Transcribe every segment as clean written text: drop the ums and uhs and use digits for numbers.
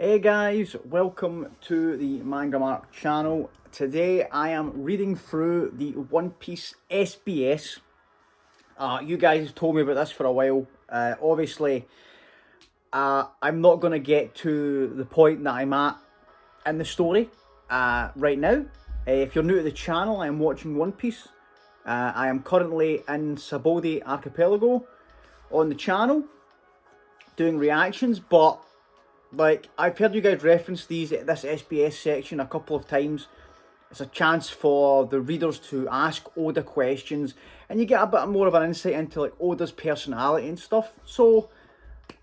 Hey guys, welcome to the MangaMark channel. Today I am reading through the One Piece SBS. You guys have told me about this for a while. Obviously, I'm not going to get to the point that I'm at in the story right now. If you're new to the channel, I am watching One Piece. I am currently in Sabodi Archipelago on the channel doing reactions, but like, I've heard you guys reference this SBS section a couple of times. It's a chance for the readers to ask Oda questions, and you get a bit more of an insight into like Oda's personality and stuff. So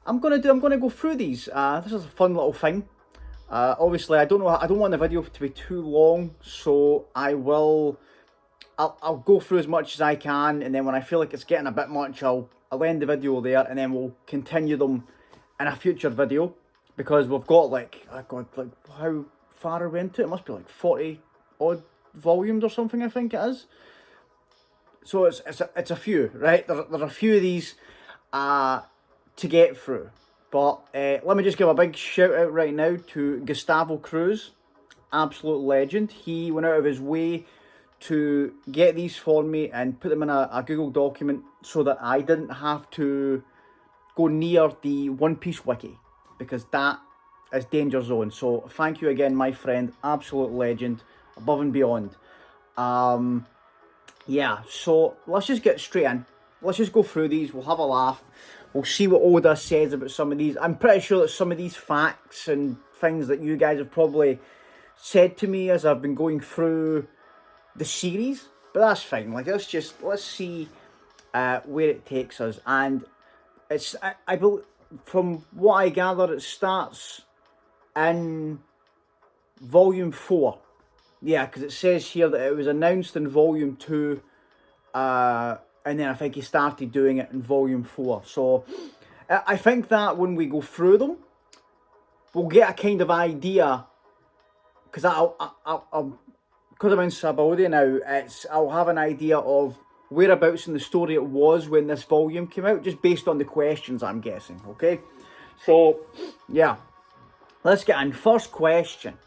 I'm gonna go through these. This is a fun little thing. Obviously, I don't want the video to be too long, so I'll go through as much as I can, and then when I feel like it's getting a bit much, I'll end the video there, and then we'll continue them in a future video. Because we've got how far are we into it? It must be like 40 odd volumes or something, I think it is. So it's a few, right? There's a few of these to get through. But let me just give a big shout out right now to Gustavo Cruz, absolute legend. He went out of his way to get these for me and put them in a Google document so that I didn't have to go near the One Piece wiki, because that is danger zone. So thank you again, my friend, absolute legend, above and beyond. Yeah, so let's just get straight in. Let's just go through these. We'll have a laugh. We'll see what Oda says about some of these. I'm pretty sure that some of these facts and things that you guys have probably said to me as I've been going through the series, but that's fine. Like, let's see where it takes us. And it's I believe, from what I gather, it starts in volume 4. Yeah, because it says here that it was announced in volume 2, and then I think he started doing it in volume 4. So I think that when we go through them, we'll get a kind of idea, because because I'm in Sabaudi now, I'll have an idea of whereabouts in the story it was when this volume came out, just based on the questions, I'm guessing. Okay, so yeah, let's get in. First question,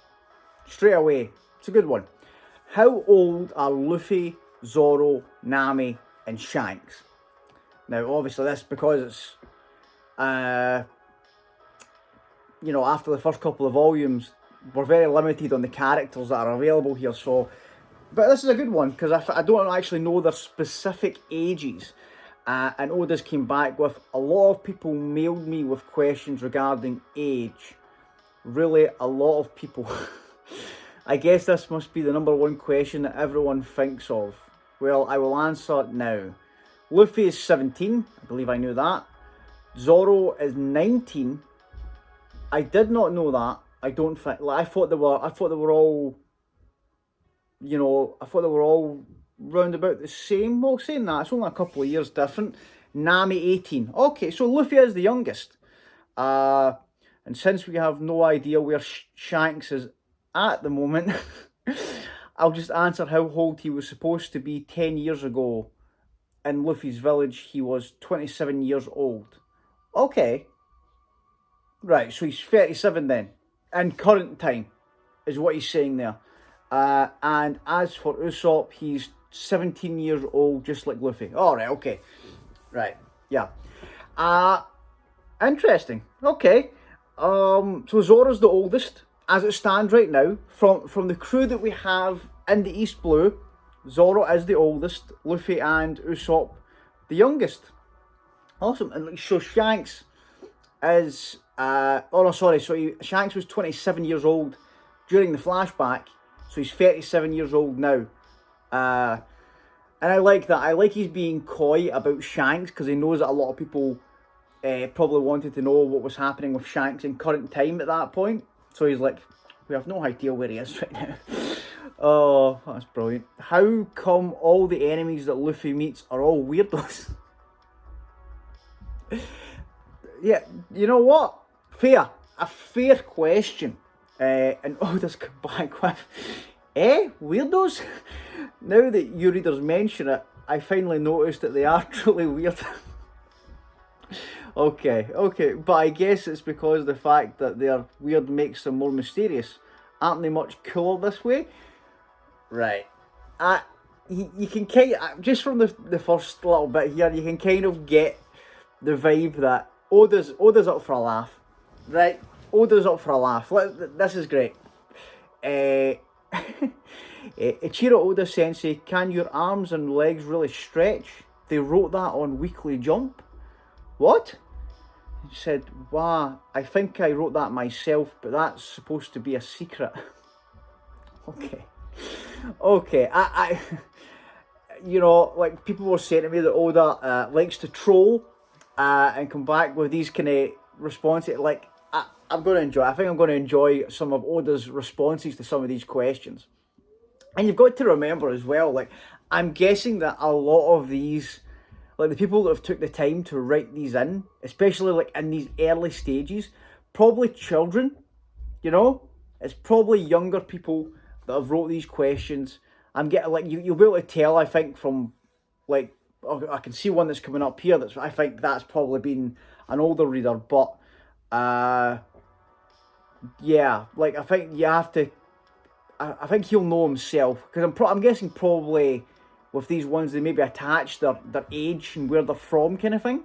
straight away. It's a good one. How old are Luffy, Zoro, Nami, and Shanks? Now, obviously, this because it's after the first couple of volumes, we're very limited on the characters that are available here. So, but this is a good one, because I don't actually know their specific ages. And Oda's came back with a lot of people mailed me with questions regarding age. Really, a lot of people. I guess this must be the number one question that everyone thinks of. Well, I will answer it now. Luffy is 17. I believe I knew that. Zoro is 19. I did not know that. I don't think. Like, I thought they were all. I thought they were all round about the same. Well, saying that, it's only a couple of years different. Nami 18. Okay, so Luffy is the youngest. And since we have no idea where Shanks is at the moment, I'll just answer how old he was supposed to be 10 years ago. In Luffy's village, he was 27 years old. Okay. Right, so he's 37 then. In current time, is what he's saying there. And as for Usopp, he's 17 years old, just like Luffy. All right, okay. Right, yeah. Interesting. Okay. So Zoro's the oldest, as it stands right now. From the crew that we have in the East Blue, Zoro is the oldest, Luffy and Usopp the youngest. Awesome. And so Shanks is... Shanks was 27 years old during the flashback. So he's 37 years old now. And I like that. I like he's being coy about Shanks, because he knows that a lot of people probably wanted to know what was happening with Shanks in current time at that point. So he's like, we have no idea where he is right now. Oh, that's brilliant. How come all the enemies that Luffy meets are all weirdos? Yeah, you know what? Fair. A fair question. And Oda's come back with, weirdos? Now that you readers mention it, I finally noticed that they are truly weird. Okay, but I guess it's because the fact that they're weird makes them more mysterious. Aren't they much cooler this way? Right. I, you can kind of, just from the first little bit here, you can kind of get the vibe that Oda's up for a laugh, right? Oda's up for a laugh. This is great. Uh, Eiichiro Oda Sensei, can your arms and legs really stretch? They wrote that on Weekly Jump. What? He said, wow, I think I wrote that myself, but that's supposed to be a secret. Okay. Okay, you know, like people were saying to me that Oda likes to troll and come back with these kind of responses. Like, I'm going to enjoy, I think I'm going to enjoy some of Oda's responses to some of these questions. And you've got to remember as well, like, I'm guessing that a lot of these, like the people that have took the time to write these in, especially like in these early stages, probably children, you know? It's probably younger people that have wrote these questions. I'm getting, like, you'll be able to tell, I think, from, like, I can see one that's coming up here, I think that's probably been an older reader, but, yeah, like, I think you have to, I think he'll know himself, because I'm guessing probably with these ones, they maybe attach their age and where they're from kind of thing.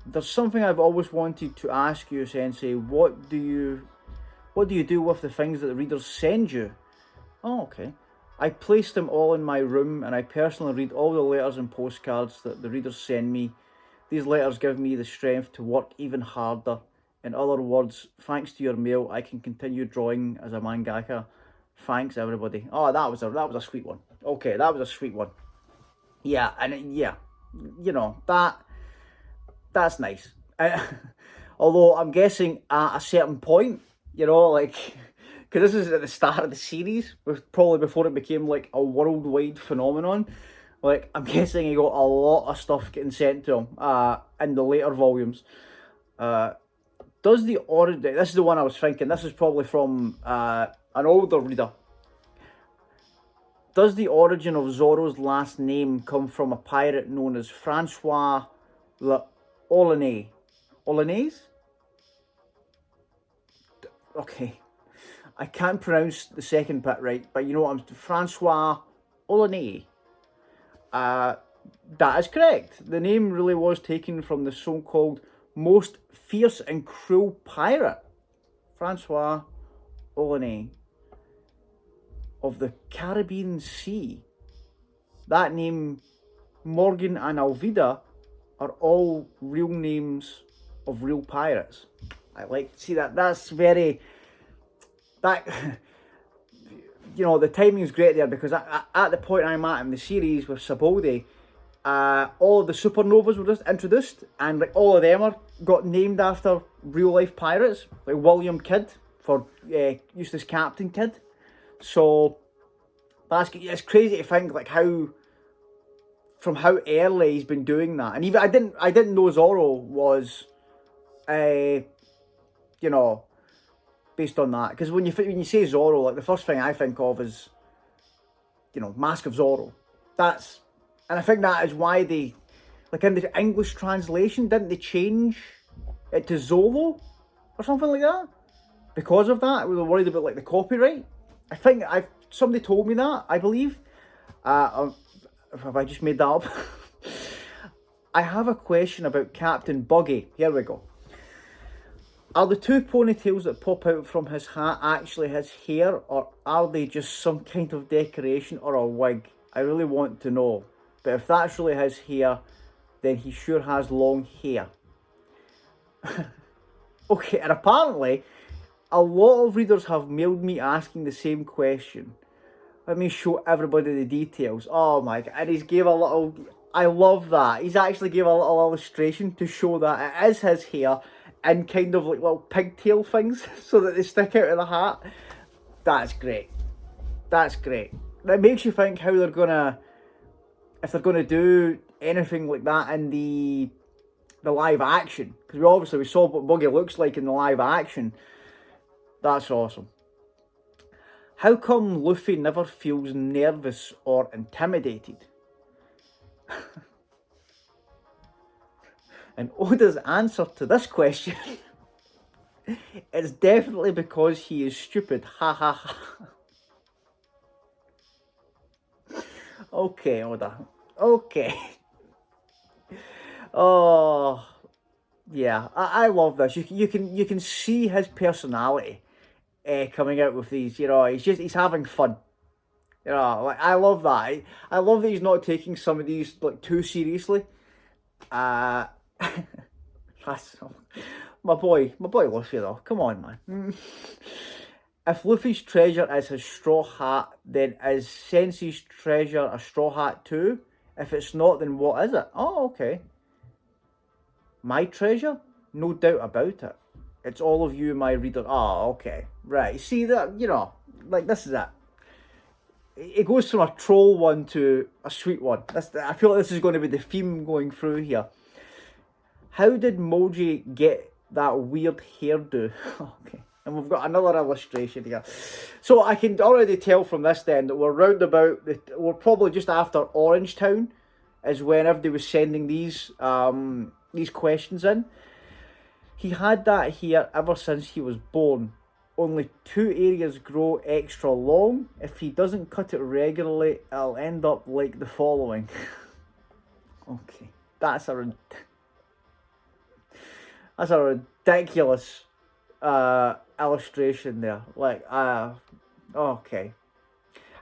There's something I've always wanted to ask you, Sensei. What do you do with the things that the readers send you? Oh, okay. I place them all in my room, and I personally read all the letters and postcards that the readers send me. These letters give me the strength to work even harder. In other words, thanks to your mail, I can continue drawing as a mangaka. Thanks, everybody. Oh, that was a sweet one. Okay, that was a sweet one. Yeah, and yeah, you know, that's nice. Although I'm guessing at a certain point, you know, like, because this is at the start of the series, probably before it became like a worldwide phenomenon. Like, I'm guessing he got a lot of stuff getting sent to him in the later volumes. Does the origin? This is the one I was thinking. This is probably from an older reader. Does the origin of Zoro's last name come from a pirate known as Francois Olney? Olnaise? Okay. I can't pronounce the second bit right, but you know what? Francois Olney. That is correct. The name really was taken from the so-called most fierce and cruel pirate, Francois Olney, of the Caribbean Sea. That name, Morgan and Alvida, are all real names of real pirates. I like to see that. That's very, that, you know, the timing is great there, because at the point I'm at in the series with Saboldi, all of the supernovas were just introduced, and like all of them got named after real life pirates, like William Kidd for Eustace Captain Kidd. So it's crazy to think like how early he's been doing that. And even I didn't know Zorro was, you know, based on that, because when you say Zorro, like the first thing I think of is, you know, Mask of Zorro. And I think that is why they, like in the English translation, didn't they change it to Zolo or something like that? Because of that, we were worried about like the copyright. I think somebody told me that, I believe. Have I just made that up? I have a question about Captain Buggy. Here we go. Are the two ponytails that pop out from his hat actually his hair, or are they just some kind of decoration or a wig? I really want to know. But if that's really his hair, then he sure has long hair. Okay, and apparently, a lot of readers have mailed me asking the same question. Let me show everybody the details. Oh my god, and he's gave a little, I love that. He's actually gave a little illustration to show that it is his hair in kind of like little pigtail things so that they stick out of the hat. That's great. That's great. That makes you think how they're gonna, if they're gonna do anything like that in the live action. Because we saw what Buggy looks like in the live action. That's awesome. How come Luffy never feels nervous or intimidated? And Oda's answer to this question is definitely because he is stupid. Ha ha ha. Okay, Oda. Okay. Oh, yeah. I love this. You can see his personality coming out with these. You know, he's having fun. You know, like I love that. I love that he's not taking some of these like too seriously. Uh, that's my boy Luffy though. Come on, man. If Luffy's treasure is his straw hat, then is Sensei's treasure a straw hat too? If it's not, then what is it? Oh, okay. My treasure? No doubt about it. It's all of you, my reader. Oh, okay. Right. See that, you know, like this is it. It goes from a troll one to a sweet one. I feel like this is going to be the theme going through here. How did Moji get that weird hairdo? Okay. And we've got another illustration here. So I can already tell from this then that we're probably just after Orange Town is whenever they was sending these questions in. He had that hair ever since he was born. Only 2 areas grow extra long. If he doesn't cut it regularly, it'll end up like the following. Okay, that's a ridiculous illustration there. Like, okay.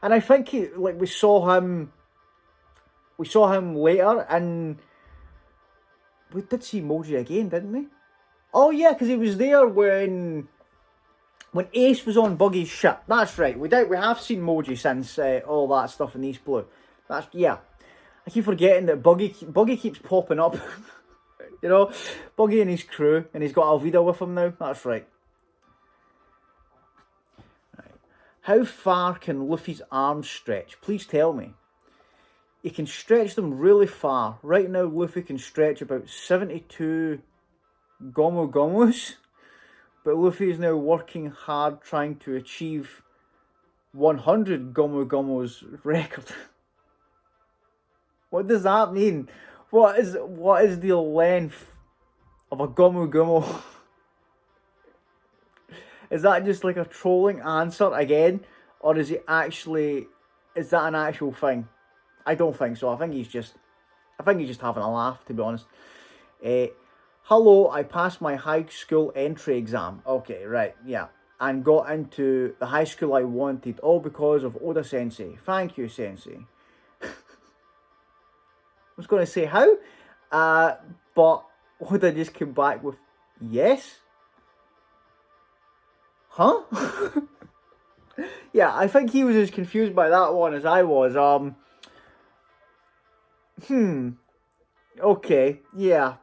And I think we saw him later, and we did see Moji again, didn't we? Oh yeah, because he was there when Ace was on Buggy's ship. That's right. We have seen Moji since all that stuff in East Blue. Yeah. I keep forgetting that Buggy keeps popping up. You know, Buggy and his crew, and he's got Alvida with him now. That's right. How far can Luffy's arms stretch? Please tell me. He can stretch them really far. Right now, Luffy can stretch about 72 Gomu Gomus. But Luffy is now working hard trying to achieve 100 Gomu Gomu's record. What does that mean? What is the length of a Gomu Gomu? Is that just like a trolling answer again? Or is that an actual thing? I don't think so. I think he's just having a laugh, to be honest. Hello, I passed my high school entry exam. Okay, right, yeah. And got into the high school I wanted, all because of Oda Sensei. Thank you, Sensei. I was going to say how, but Oda just came back with, yes? Huh? Yeah, I think he was as confused by that one as I was. Okay, yeah.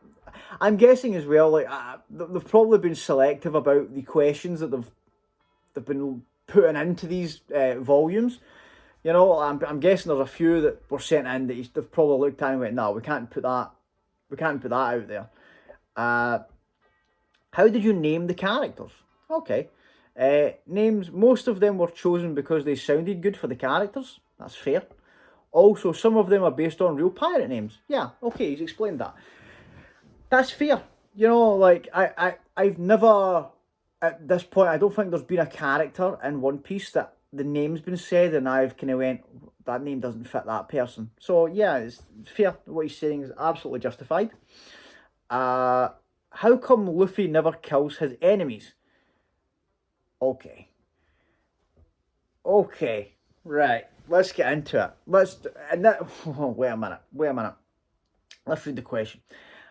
I'm guessing as well, like, they've probably been selective about the questions that they've been putting into these volumes. You know, I'm guessing there's a few that were sent in that they've probably looked at and went, no, we can't put that out there. How did you name the characters? Okay. Names, most of them were chosen because they sounded good for the characters. That's fair. Also, some of them are based on real pirate names. Yeah, okay, he's explained that. That's fair. You know, like, I've never, at this point, I don't think there's been a character in One Piece that the name's been said and I've kind of went, that name doesn't fit that person. So, yeah, it's fair. What he's saying is absolutely justified. How come Luffy never kills his enemies? Okay, right. Let's get into it. Wait a minute. Let's read the question.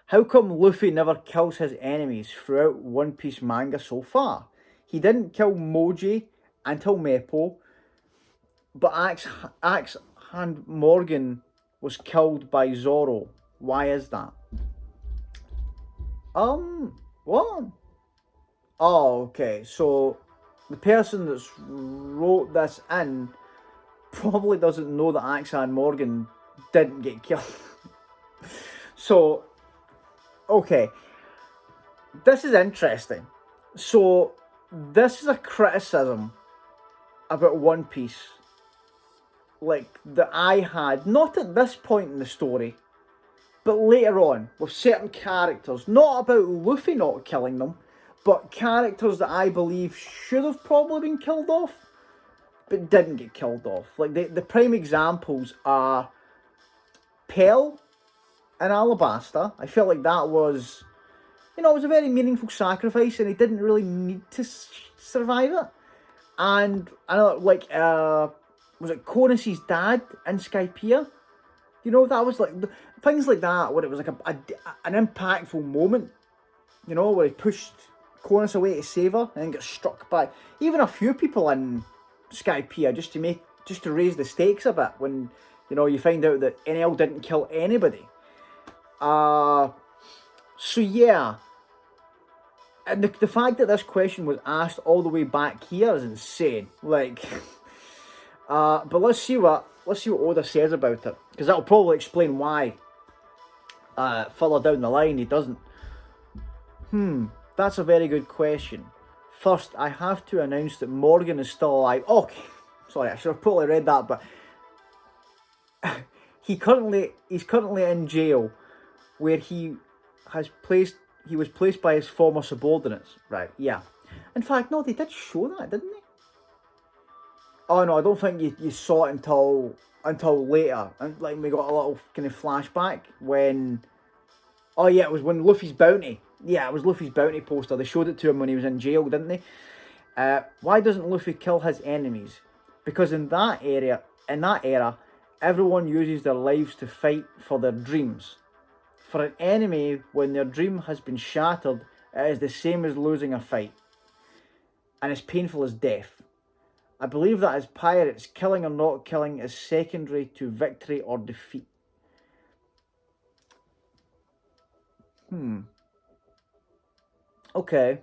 How come Luffy never kills his enemies throughout One Piece manga so far? He didn't kill Moji until Meppo, but Axe Hand Morgan was killed by Zoro. Why is that? What? Oh, okay. So the person that's wrote this in probably doesn't know that Axe Hand Morgan didn't get killed. So, okay, this is interesting. So, this is a criticism about One Piece, like, that I had, not at this point in the story, But later on, with certain characters, not about Luffy not killing them, but characters that I believe should have probably been killed off, but didn't get killed off. Like, the prime examples are Pearl and Alabasta. I felt like that was, it was a very meaningful sacrifice, and he didn't really need to survive it. And I know, like, was it Corus's dad in Skypiea? That was like things like that, where it was like an impactful moment. Where he pushed Corus away to save her, and then got struck by even a few people in Skypiea just to raise the stakes a bit when you find out that NL didn't kill anybody. So yeah, and the fact that this question was asked all the way back here is insane. Like, but let's see what Oda says about it, because that'll probably explain why further down the line he doesn't. That's a very good question. First, I have to announce that Morgan is still alive. Okay, sorry, I should have probably read that, but he's currently in jail, where he was placed by his former subordinates. Right? Yeah. In fact, no, they did show that, didn't they? Oh no, I don't think you saw it until later, and like we got a little kind of flashback when. Oh yeah, it was when Luffy's bounty. Yeah, it was Luffy's bounty poster. They showed it to him when he was in jail, didn't they? Why doesn't Luffy kill his enemies? Because in that era, everyone uses their lives to fight for their dreams. For an enemy, when their dream has been shattered, it is the same as losing a fight, and as painful as death. I believe that as pirates, killing or not killing is secondary to victory or defeat. Okay.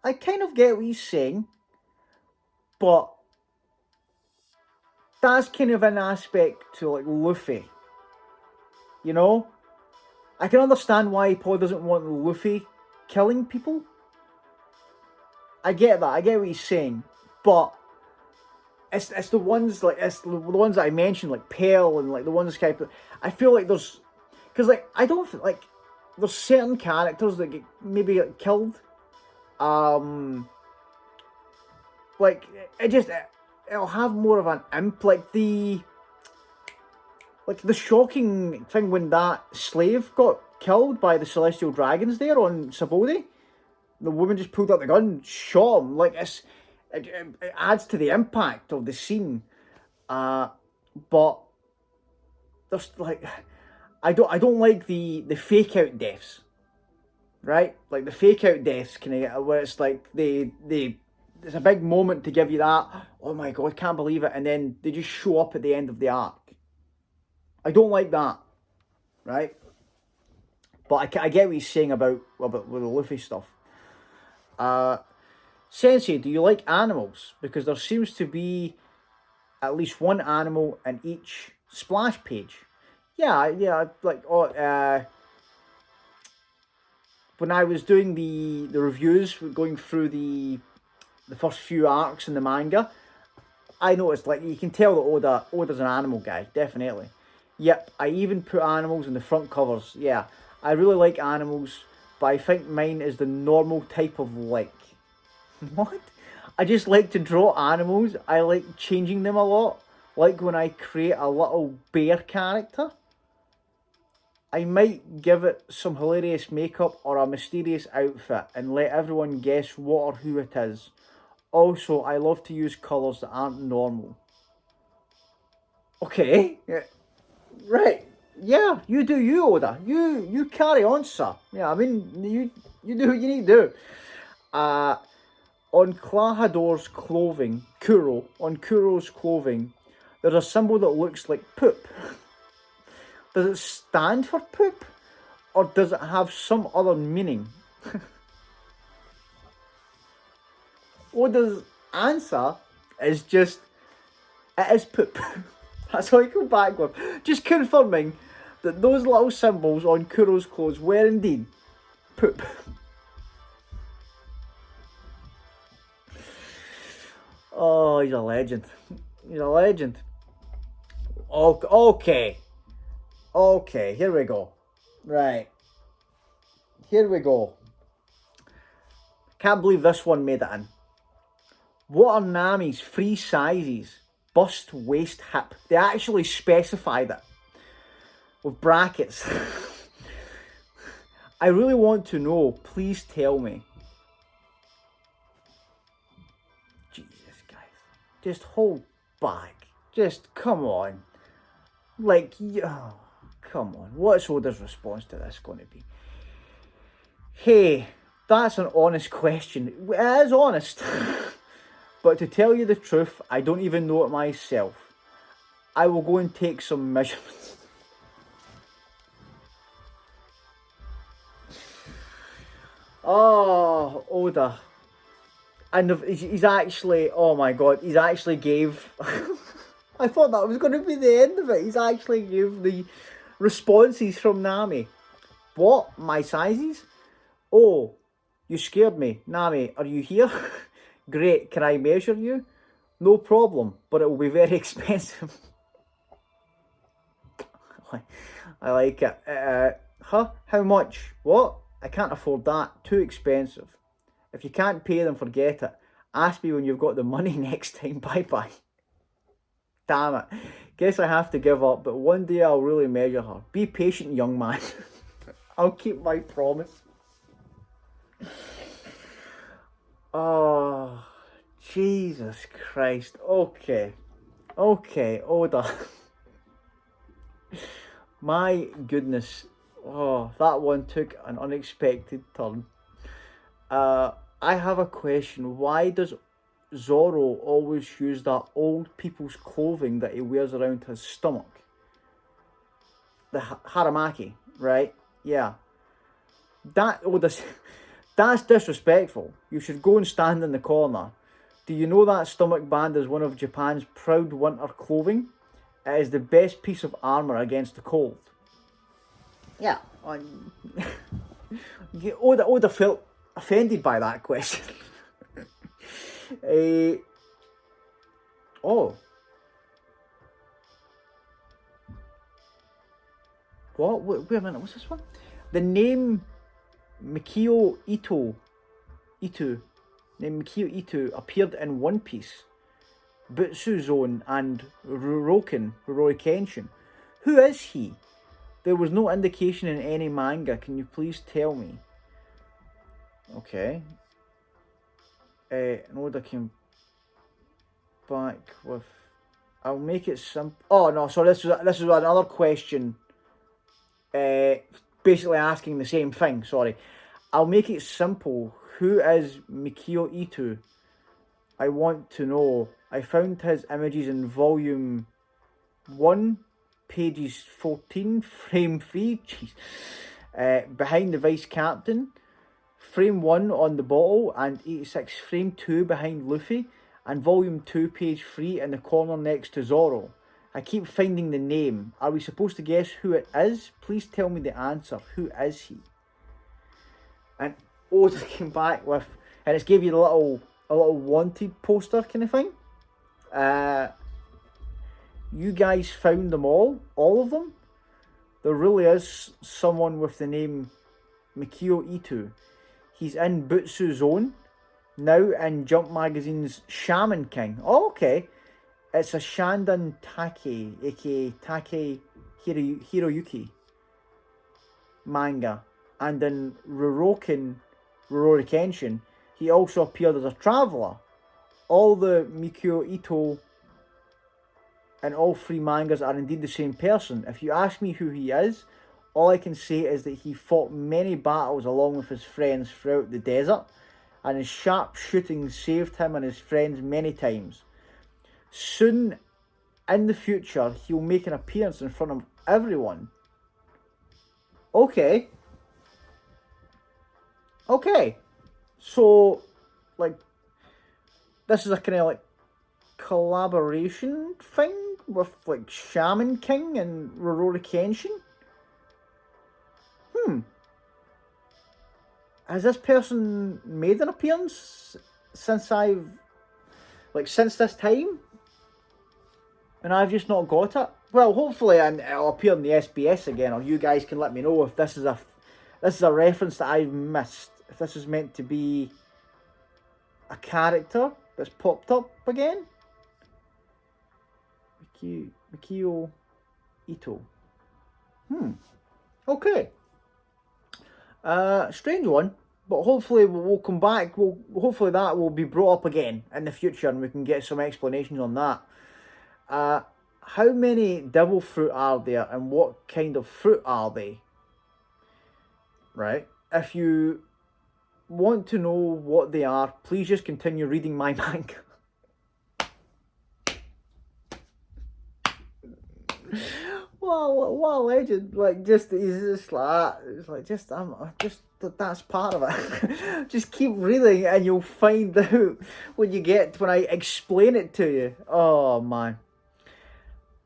I kind of get what he's saying, but that's kind of an aspect to like Luffy. I can understand why Paul doesn't want Luffy killing people. I get that. I get what he's saying, but it's the ones that I mentioned, like Pearl and like the ones Skype. I feel like because like I don't feel like there's certain characters that maybe get killed. Like it'll have more of an imp. Like the shocking thing when that slave got killed by the celestial dragons there on Sabodi. The woman just pulled out the gun, shot him. Like it adds to the impact of the scene. But there's like I don't like the fake out deaths. Right? Like the fake out deaths kind of where it's like there's a big moment to give you that, oh my god, can't believe it, and then they just show up at the end of the arc. I don't like that. Right? But I get what he's saying about with the Luffy stuff. Sensei, do you like animals? Because there seems to be at least one animal in each splash page. Yeah, like when I was doing the reviews, going through the first few arcs in the manga, I noticed, like, you can tell that Oda's an animal guy, definitely. Yep, I even put animals in the front covers. Yeah, I really like animals, but I think mine is the normal type of like. What? I just like to draw animals. I like changing them a lot. Like when I create a little bear character. I might give it some hilarious makeup or a mysterious outfit and let everyone guess what or who it is. Also, I love to use colours that aren't normal. Okay. Yeah. Right. Yeah, you do you, Oda. You carry on, sir. Yeah, I mean, you do what you need to do. On Klahador's clothing, on Kuro's clothing, there's a symbol that looks like poop. Does it stand for poop? Or does it have some other meaning? Oda's answer is just, it is poop. That's all I come back with. Just confirming that those little symbols on Kuro's clothes were indeed poop. Oh, he's a legend. He's a legend. Okay. Okay, here we go. Right. Here we go. Can't believe this one made it in. What are Nami's free sizes? Bust, waist, hip. They actually specified it with brackets. I really want to know. Please tell me. Jesus, guys. Just hold back. Just come on. Like, oh, come on. What's Oda's response to this going to be? Hey, that's an honest question. It is honest. But to tell you the truth, I don't even know it myself. I will go and take some measurements. Oh, Oda. And he's actually, oh my god, he's actually gave... I thought that was going to be the end of it. He's actually gave the responses from Nami. What? My sizes? Oh, you scared me. Nami, are you here? Great, can I measure you? No problem, but it will be very expensive. I like it. Huh? How much? What? I can't afford that. Too expensive. If you can't pay, then forget it. Ask me when you've got the money next time. Bye-bye. Damn it. Guess I have to give up, but one day I'll really measure her. Be patient, young man. I'll keep my promise. Oh, Jesus Christ. Okay. Okay, Oda. My goodness. Oh, that one took an unexpected turn. I have a question. Why does Zoro always use that old people's clothing that he wears around his stomach? The haramaki, right? Yeah. That's disrespectful. You should go and stand in the corner. Do you know that stomach band is one of Japan's proud winter clothing? It is the best piece of armour against the cold. Yeah. Oda felt offended by that question. Oh. What? Wait a minute, what's this one? The name Mikio Ito appeared in One Piece, Butsu Zone, and Rurouni Kenshin. Who is he? There was no indication in any manga. Can you please tell me? Okay. Oda came back with... I'll make it simple. Oh no, sorry, this is another question. Basically asking the same thing, sorry. I'll make it simple. Who is Mikio Ito? I want to know. I found his images in volume 1, pages 14, frame 3, behind the vice captain, frame 1 on the bottle, and 86, frame 2 behind Luffy, and volume 2, page 3 in the corner next to Zoro. I keep finding the name. Are we supposed to guess who it is? Please tell me the answer. Who is he? And Oda came back with, and it's gave you a little wanted poster kind of thing. You guys found them all of them. There really is someone with the name Mikio Ito. He's in Butsu Zone, now in Jump Magazine's Shaman King. Oh, okay. It's a Shandan Take, aka Take Hiroyuki manga. And in Rurouni Kenshin, he also appeared as a traveller. All the Mikio Ito in all three mangas are indeed the same person. If you ask me who he is, all I can say is that he fought many battles along with his friends throughout the desert, and his sharp shooting saved him and his friends many times. Soon in the future, he'll make an appearance in front of everyone. Okay. So, like, this is a kind of like collaboration thing with like Shaman King and Rurouni Kenshin. Has this person made an appearance since this time? And I've just not got it? well, hopefully, and it'll appear in the SBS again, or you guys can let me know if this is a reference that I've missed. If this is meant to be a character that's popped up again. Eiichiro Ito. Okay. Strange one, but hopefully we'll come back. Hopefully that will be brought up again in the future, and we can get some explanations on that. How many devil fruit are there, and what kind of fruit are they? Right. If you want to know what they are, please just continue reading my manga. Well, what a legend! Like, he's just like, it's like, that's part of it. Just keep reading, and you'll find out when I explain it to you. Oh man,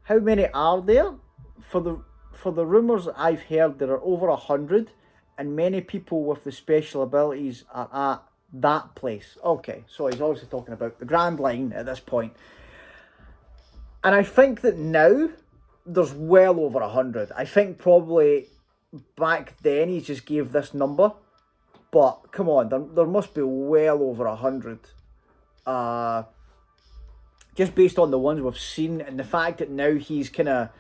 how many are there? For the rumors I've heard, there are over 100, and many people with the special abilities are at that place. Okay, so he's obviously talking about the Grand Line at this point, and I think that now there's well over 100. I think probably back then he just gave this number, but come on, there must be well over 100. Just based on the ones we've seen, and the fact that now he's kind of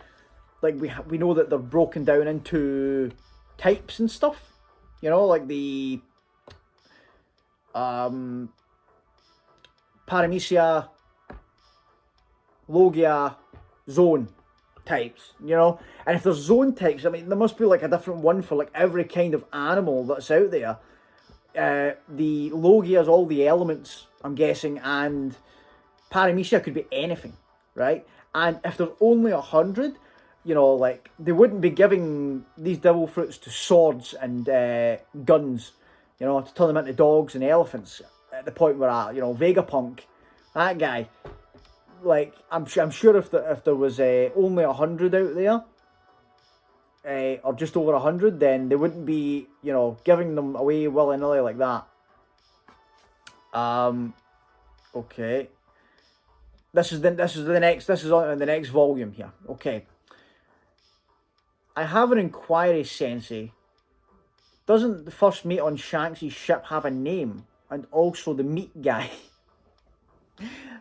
like, we know that they're broken down into types and stuff. You know, like the Paramecia, Logia, Zone types, you know. And if there's zone types, I mean, there must be like a different one for like every kind of animal that's out there. The Logia is all the elements, I'm guessing, and Paramecia could be anything, right? And if there's only 100, you know, like, they wouldn't be giving these devil fruits to swords and guns, you know, to turn them into dogs and elephants at the point where, you know, Vegapunk, that guy, like, I'm sure if there was only 100 out there, or just over 100, then they wouldn't be, you know, giving them away willy-nilly like that. Okay. This is on the next volume here. Okay. I have an inquiry, Sensei. Doesn't the first mate on Shanks' ship have a name? And also the meat guy.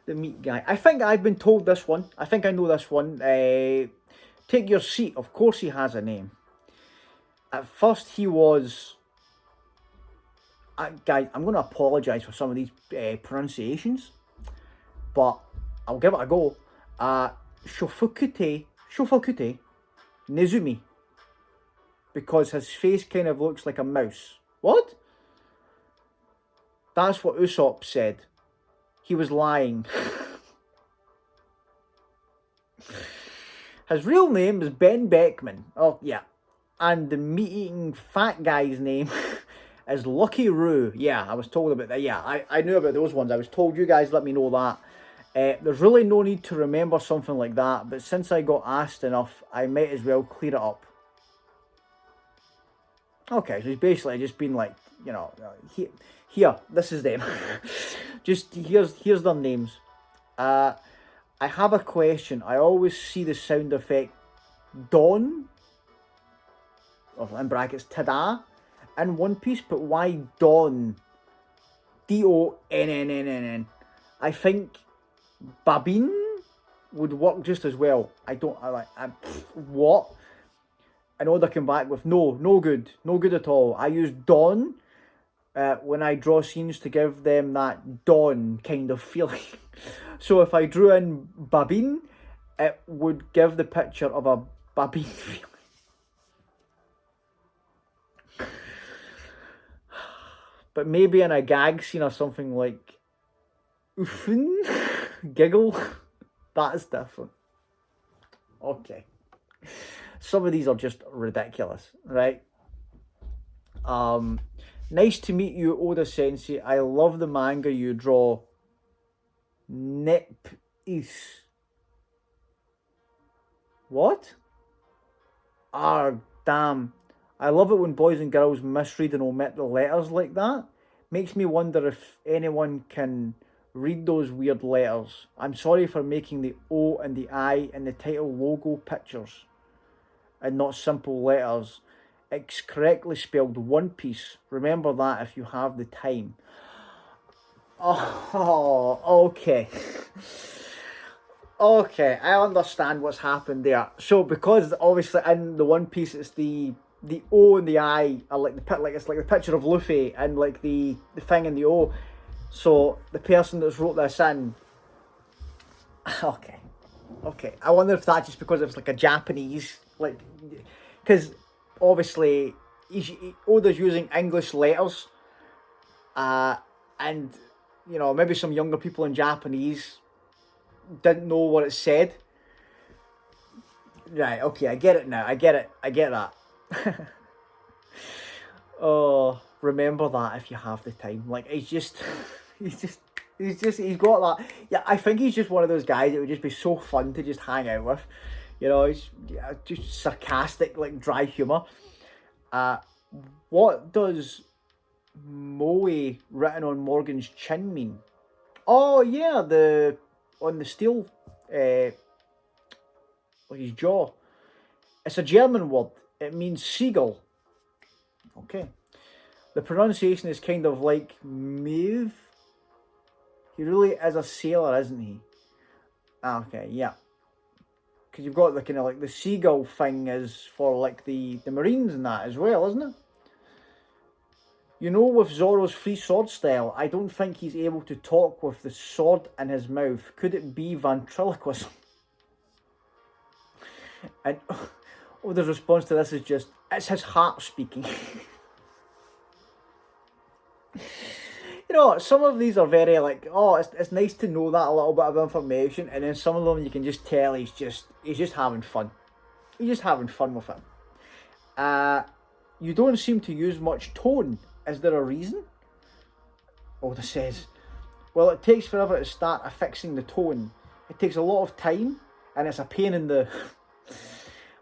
The meat guy. I think I've been told this one. I think I know this one. Take your seat. Of course he has a name. At first he was... guys, I'm going to apologise for some of these pronunciations, but I'll give it a go. Shofukute Nezumi. Because his face kind of looks like a mouse. What? That's what Usopp said. He was lying. His real name is Ben Beckman. Oh, yeah. And the meat-eating fat guy's name is Lucky Roo. Yeah, I was told about that. Yeah, I knew about those ones. I was told, you guys let me know that. There's really no need to remember something like that, but since I got asked enough, I might as well clear it up. Okay, so he's basically just been like, you know, here, this is them. Just, here's their names. I have a question. I always see the sound effect Don, or in brackets, Tada, in One Piece, but why Don? Donnn. I think Babin would work just as well. What? And Oda came back with, no good at all. I use Dawn when I draw scenes to give them that dawn kind of feeling. So if I drew in Babin, it would give the picture of a Babin feeling. But maybe in a gag scene or something like Oofin, giggle, that is different. Okay. Some of these are just ridiculous, right? Nice to meet you, Oda Sensei. I love the manga you draw. Nip is. What? Damn. I love it when boys and girls misread and omit the letters like that. Makes me wonder if anyone can Read those weird letters. I'm sorry for making the O and the I in the title logo pictures and not simple letters. It's correctly spelled One Piece. Remember that if you have the time. Oh, okay. Okay, I understand what's happened there. So because obviously in the One Piece it's the O and the I are like it's like the picture of Luffy and like the thing in the O. So the person that's wrote this in, okay, I wonder if that's just because it's like a Japanese, like, because obviously Oda's using English letters, and you know maybe some younger people in Japanese didn't know what it said. Right, okay, I get it now. I get that. Oh, remember that if you have the time. Like, he's got that. Yeah, I think he's just one of those guys that would just be so fun to just hang out with. You know, he's just sarcastic, like dry humor. What does Moe written on Morgan's chin mean? Oh yeah, on the steel, like his jaw. It's a German word. It means seagull. Okay. The pronunciation is kind of like Maeve. He really is a sailor, isn't he? Okay, yeah. Because you've got the kind of like the seagull thing is for like the Marines and that as well, isn't it? You know, with Zoro's free sword style, I don't think he's able to talk with the sword in his mouth. Could it be ventriloquism? And Oda's response to this is just, it's his heart speaking. You know, some of these are very like, oh, it's nice to know that a little bit of information, and then some of them you can just tell he's just having fun. He's just having fun with it. You don't seem to use much tone. Is there a reason? Oda says, well, it takes forever to start affixing the tone. It takes a lot of time, and it's a pain in the...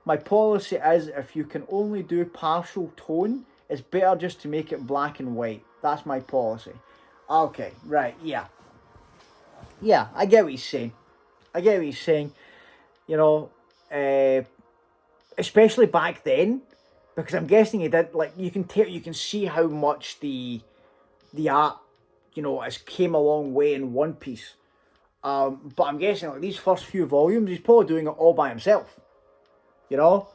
My policy is if you can only do partial tone, it's better just to make it black and white. That's my policy. Okay, right, yeah. Yeah, I get what he's saying. You know, especially back then, because I'm guessing he did, like, you can see how much the art, you know, has came a long way in One Piece. But I'm guessing, like, these first few volumes, he's probably doing it all by himself. You know?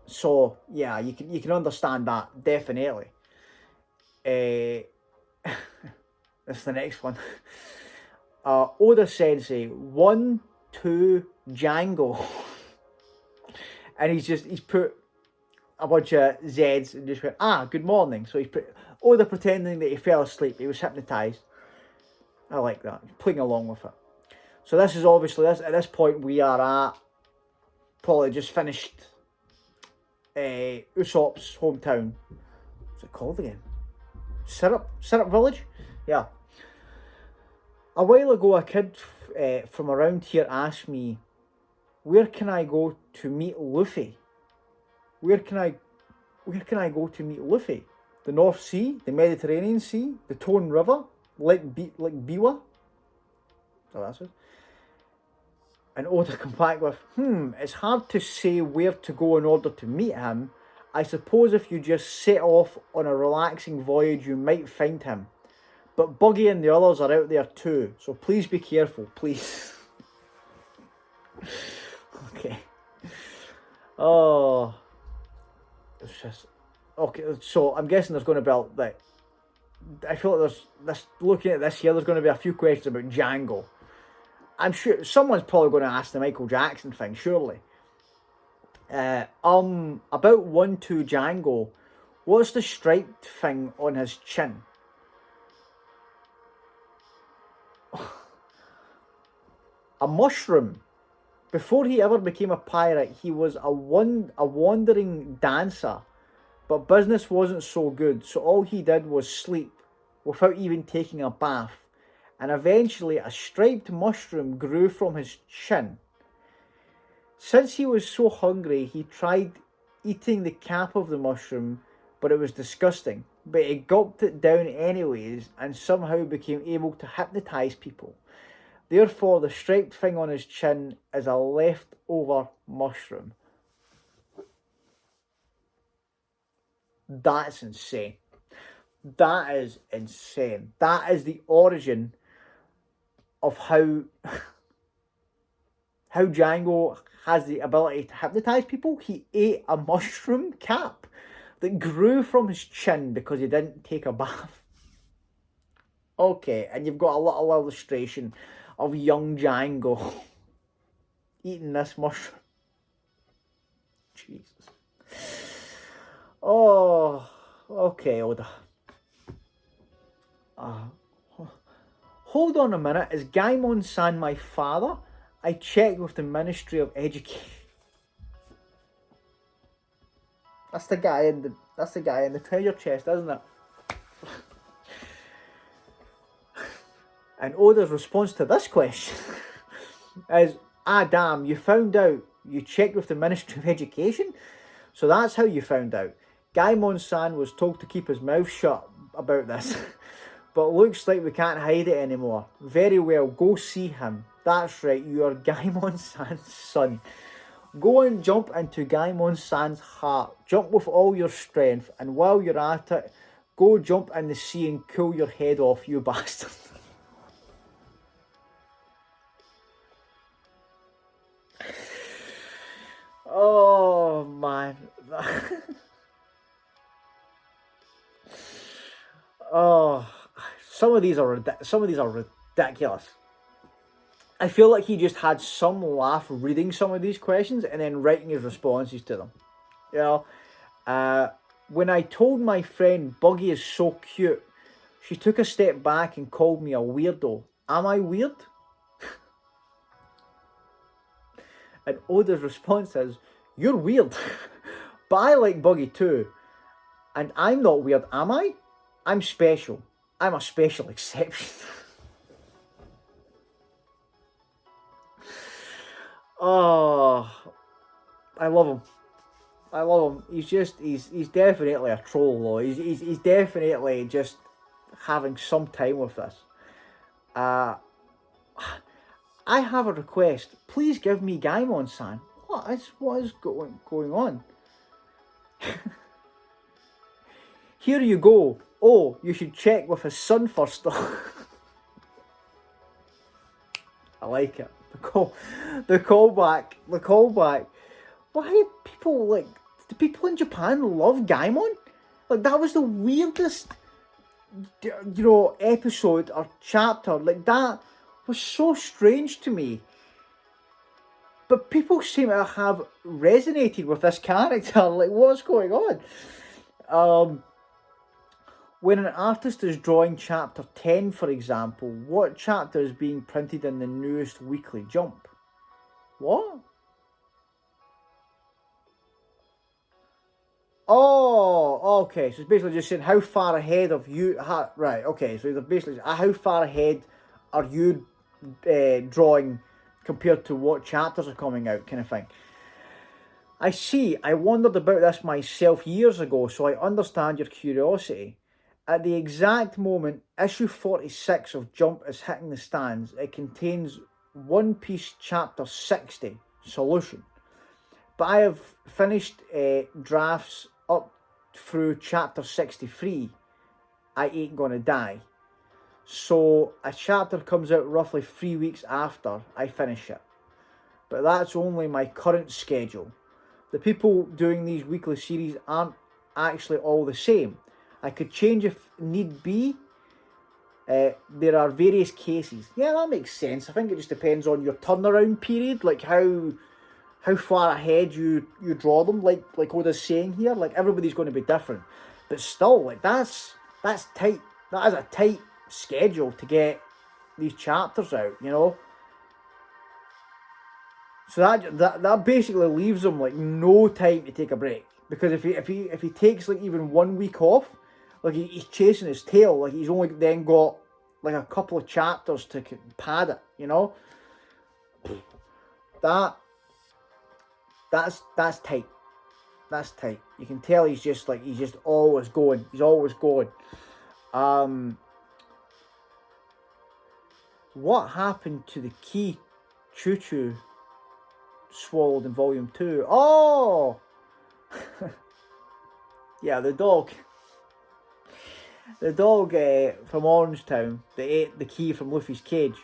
So, yeah, you can understand that, definitely. That's the next one. Oda Sensei, 1, 2, Django. And he's put a bunch of Z's and just went, good morning. So he's put Oda pretending that he fell asleep. He was hypnotised. I like that. Playing along with it. So this is obviously, at this point we are at, probably just finished Usopp's hometown. What's it called again? Syrup Village? Yeah. A while ago, a kid from around here asked me, where can I go to meet Luffy? Where can I go to meet Luffy? The North Sea, the Mediterranean Sea, the Tone River, Lake Biwa? So that's it. And Oda come back with, it's hard to say where to go in order to meet him. I suppose if you just set off on a relaxing voyage, you might find him. But Buggy and the others are out there too, so please be careful, please. Okay. Oh. It's just... Okay, so I'm guessing there's going to be... Like, I feel like looking at this here, there's going to be a few questions about Django. I'm sure someone's probably going to ask the Michael Jackson thing, surely. About 1, 2 Django, what's the striped thing on his chin? A mushroom. Before he ever became a pirate, he was a wandering dancer, but business wasn't so good, so all he did was sleep without even taking a bath. And eventually a striped mushroom grew from his chin. Since he was so hungry, he tried eating the cap of the mushroom, but it was disgusting. but he gulped it down anyways and somehow became able to hypnotise people. Therefore, the striped thing on his chin is a leftover mushroom. That's insane. That is insane. That is the origin of how Django has the ability to hypnotise people. He ate a mushroom cap that grew from his chin because he didn't take a bath. Okay, and you've got a little illustration of young Django eating this mushroom. Jesus. Oh, okay, Oda. Hold on a minute. Is Gaimon-san my father? I checked with the Ministry of Education. That's the guy in the treasure chest, isn't it? And Oda's response to this question is, damn, you found out. You checked with the Ministry of Education? So that's how you found out. Gaimon-san was told to keep his mouth shut about this. But looks like we can't hide it anymore. Very well, go see him. That's right, you are Gaimon-san's son. Go and jump into Gaimon-san's heart. Jump with all your strength. And while you're at it, go jump in the sea and cool your head off, you bastard. Oh, man. Oh, some of these are ridiculous. I feel like he just had some laugh reading some of these questions and then writing his responses to them. You know, when I told my friend Buggy is so cute, she took a step back and called me a weirdo. Am I weird? And Oda's response is, you're weird, but I like Buggy too. And I'm not weird, am I? I'm special. I'm a special exception. Oh, I love him. I love him. He's definitely a troll though. He's definitely just having some time with this. I have a request. Please give me Gaimon-san. What is going on? Here you go. Oh, you should check with his son first though. I like it. The callback. Why do people in Japan love Gaimon? Like, that was the weirdest, episode or chapter. Like, that was so strange to me. But people seem to have resonated with this character. Like, what's going on? When an artist is drawing chapter 10, for example, what chapter is being printed in the newest weekly Jump? What? Oh, okay. So it's basically just saying how far ahead of you... right, okay. So they're basically how far ahead are you drawing compared to what chapters are coming out, kind of thing. I see. I wondered about this myself years ago, so I understand your curiosity. At the exact moment issue 46 of Jump is hitting the stands, it contains One Piece Chapter 60, Solution. But I have finished drafts up through Chapter 63, I Ain't Gonna Die. So a chapter comes out roughly 3 weeks after I finish it. But that's only my current schedule. The people doing these weekly series aren't actually all the same. I could change if need be. There are various cases. Yeah, that makes sense. I think it just depends on your turnaround period, like how far ahead you draw them. Like Oda's saying here, like everybody's going to be different. But still, like that's tight. That is a tight schedule to get these chapters out, you know. So that basically leaves him like no time to take a break, because if he takes like even 1 week off, like he's chasing his tail. Like he's only then got like a couple of chapters to pad it, you know. That's tight. That's tight. You can tell he's just always going. He's always going. What happened to the key Choo Choo swallowed in volume 2? Oh! Yeah, the dog. The dog from Orangetown that ate the key from Luffy's cage.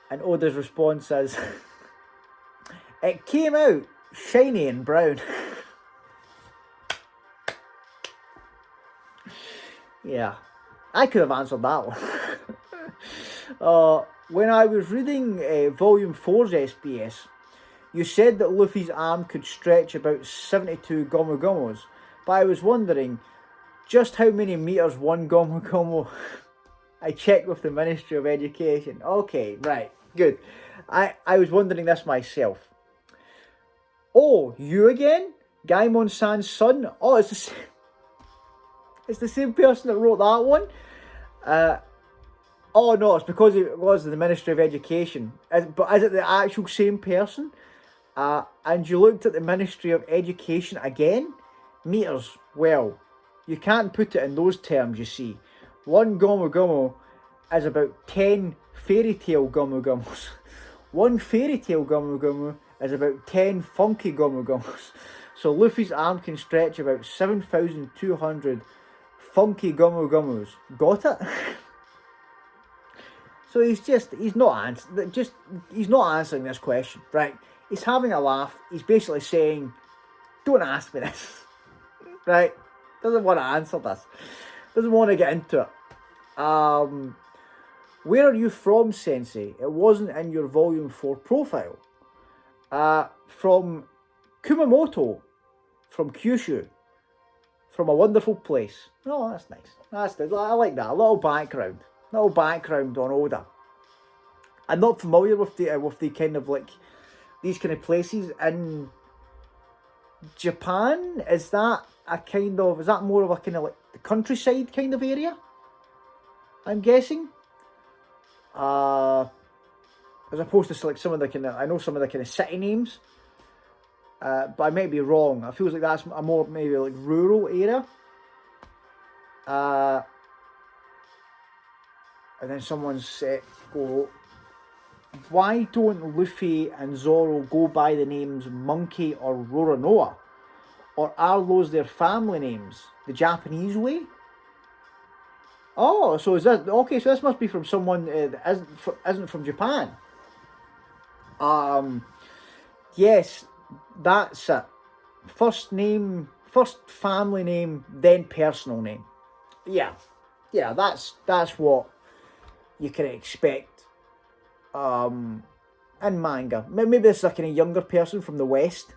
And Oda's response is, it came out shiny and brown. Yeah, I could have answered that one. When I was reading Volume 4's SBS, you said that Luffy's arm could stretch about 72 Gomu Gomos, but I was wondering just how many meters one Gomu Gomo. I checked with the Ministry of Education. Okay, right, good. I was wondering this myself. Oh, you again? Gaimon-san's son? Oh, it's the same person that wrote that one? Oh no, it's because it was the Ministry of Education. But is it the actual same person? And you looked at the Ministry of Education again? Meters. Well, you can't put it in those terms, you see. One Gomu Gomo is about 10 fairy tale Gomu Gomos. One fairy tale Gomu Gomo is about 10 funky Gomu Gomos. So Luffy's arm can stretch about 7,200 funky Gomu Gomos. Got it? So he's not answering this question, right? He's having a laugh. He's basically saying, don't ask me this, right? Doesn't want to answer this. Doesn't want to get into it. Where are you from, Sensei? It wasn't in your Volume 4 profile. From Kumamoto, from Kyushu, from a wonderful place. Oh, that's nice. I like that. A little background on Oda. I'm not familiar with the kind of like these kind of places in Japan. Is that more of a kind of like the countryside kind of area? I'm guessing. As opposed to like some of the kind of city names. But I might be wrong. I feel like that's a more maybe like rural area. And then someone said, why don't Luffy and Zoro go by the names Monkey or Roronoa? Or are those their family names? The Japanese way? Oh, so is that... Okay, so this must be from someone that isn't from Japan. Yes, that's it. First family name, then personal name. Yeah, that's what you can expect in manga. Maybe this is a kind of younger person from the West,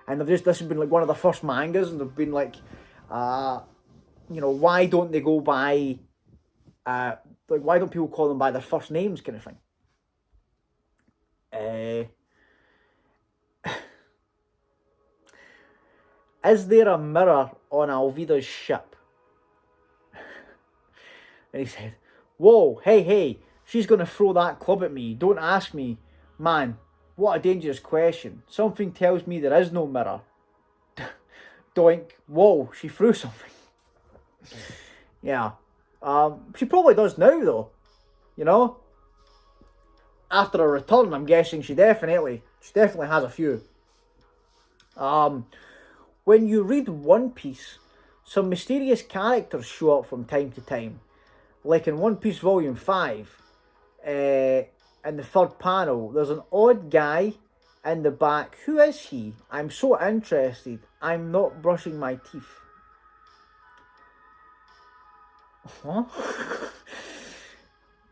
and this has been like one of the first mangas, and they've been like, why don't they go by, why don't people call them by their first names, kind of thing. Is there a mirror on Alvida's ship? And he said, whoa, hey, she's going to throw that club at me. Don't ask me. Man, what a dangerous question. Something tells me there is no mirror. Doink. Whoa, she threw something. Yeah. She probably does now, though. You know? After a return, I'm guessing she definitely has a few. When you read One Piece, some mysterious characters show up from time to time. Like in One Piece Volume 5, in the third panel, there's an odd guy in the back. Who is he? I'm so interested. I'm not brushing my teeth. What?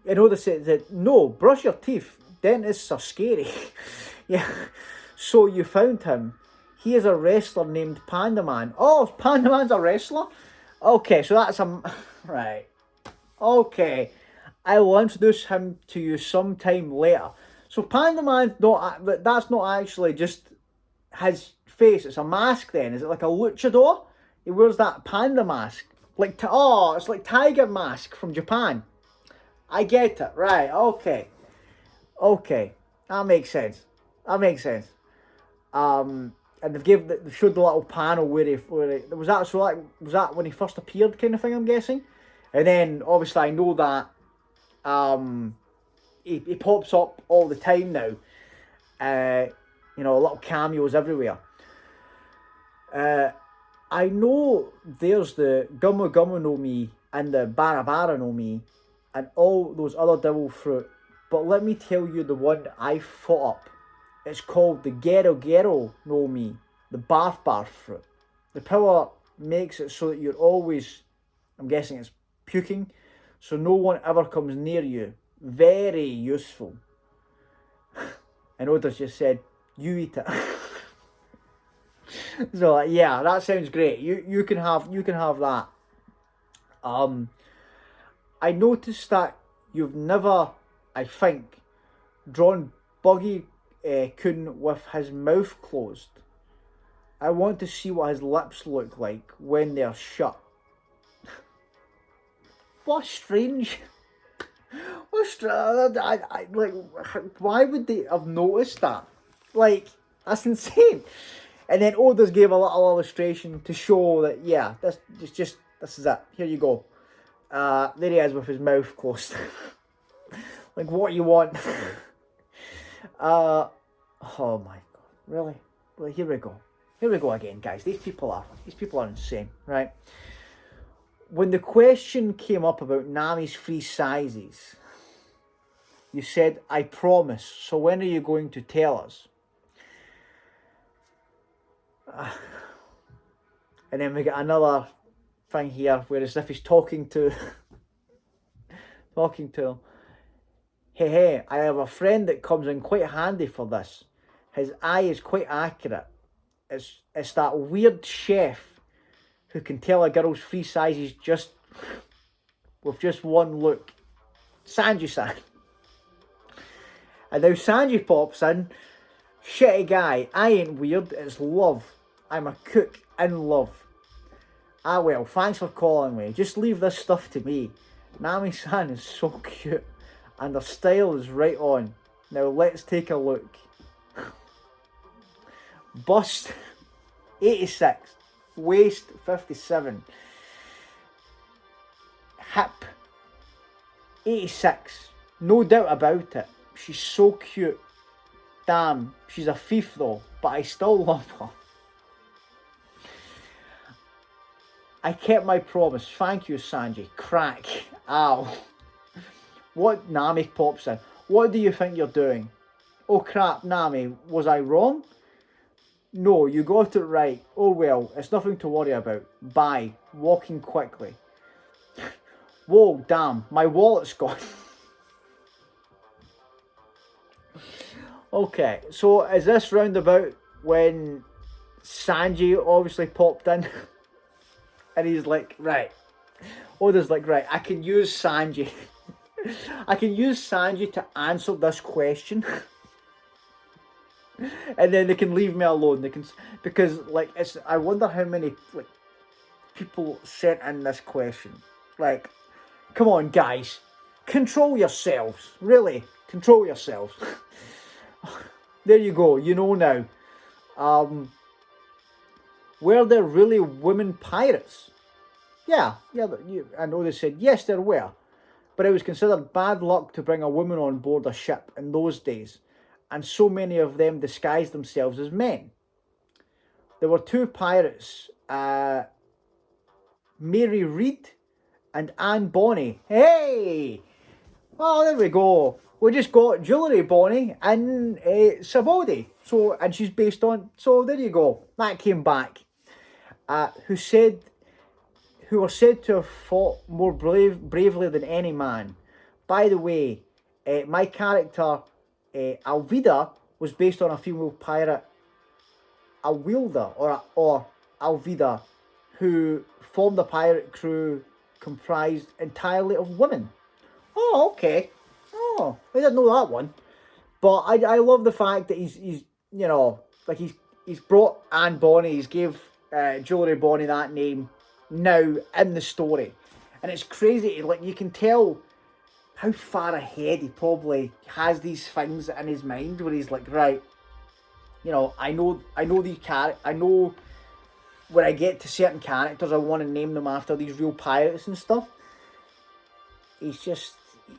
You know, they said that, no, brush your teeth. Dentists are scary. Yeah. So you found him. He is a wrestler named Panda Man. Oh, Panda Man's a wrestler? Okay, so that's a... Right. Okay. I will introduce him to you sometime later. So Panda Man's that's not actually just his face. It's a mask then. Is it like a luchador? He wears that panda mask. It's like Tiger Mask from Japan. I get it. Right. Okay. That makes sense. and they showed the little panel where he was that, so like, was that when he first appeared, kind of thing, I'm guessing. And then obviously I know that he pops up all the time now. You know, little cameos everywhere. I know there's the Gummo Gummo no Mi and the Bara Bara no Mi and all those other devil fruit, but let me tell you the one I fought up. It's called the Gero Gero no Mi, the Barf Barf fruit. The power makes it so that you're always, I'm guessing it's puking, so no one ever comes near you. Very useful. And Oda's just said, you eat it. So yeah, that sounds great. You can have that. I noticed that you've never, I think, drawn Buggy Kun with his mouth closed. I want to see what his lips look like when they're shut. What strange. Like, why would they have noticed that? Like, that's insane. And then Oda's gave a little illustration to show that, yeah, this is it. Here you go. There he is with his mouth closed. Like, what you want? Oh my god, really? Well, here we go. Here we go again, guys. These people are insane, right? When the question came up about Nami's free sizes, you said, I promise, so when are you going to tell us? And then we get another thing here where as if he's talking to him. Hey, I have a friend that comes in quite handy for this. His eye is quite accurate. It's that weird chef who can tell a girl's free sizes with just one look. Sanji-san. And now Sanji pops in. Shitty guy, I ain't weird, it's love. I'm a cook in love. Ah well, thanks for calling me. Just leave this stuff to me. Nami-san is so cute. And her style is right on. Now let's take a look. Bust 86. Waist 57. Hip 86. No doubt about it. She's so cute. Damn, she's a thief though, but I still love her. I kept my promise. Thank you, Sanji. Crack. Ow. What? Nami pops in. What do you think you're doing? Oh crap, Nami. Was I wrong? No, you got it right. Oh well, it's nothing to worry about. Bye. Walking quickly. Whoa, damn. My wallet's gone. Okay, so is this roundabout when Sanji obviously popped in? And he's like, right. Oda's like, right, I can use Sanji. I can use Sanji to answer this question. And then they can leave me alone. They can, because like I wonder how many like people sent in this question. Like, come on guys. Control yourselves. Really. Control yourselves. There you go, you know now. Were there really women pirates? Yeah, I know they said yes there were. But it was considered bad luck to bring a woman on board a ship in those days. And so many of them disguised themselves as men. There were two pirates, Mary Reed and Anne Bonny. Hey! Oh, there we go. We just got Jewellery Bonnie and Sabodi. So, and she's based on, so there you go. That came back. Who were said to have fought more bravely than any man. By the way, my character, Alvida, was based on a female pirate, Alwilda, or Alvida, who formed a pirate crew comprised entirely of women. Oh, okay. Oh, I didn't know that one. But I love the fact that he's you know, like he's brought Anne Bonny, he's gave Jewellery Bonnie that name now in the story. And it's crazy, like you can tell how far ahead he probably has these things in his mind where he's like, right, You know, I know these I know when I get to certain characters, I want to name them after these real pirates and stuff. He's just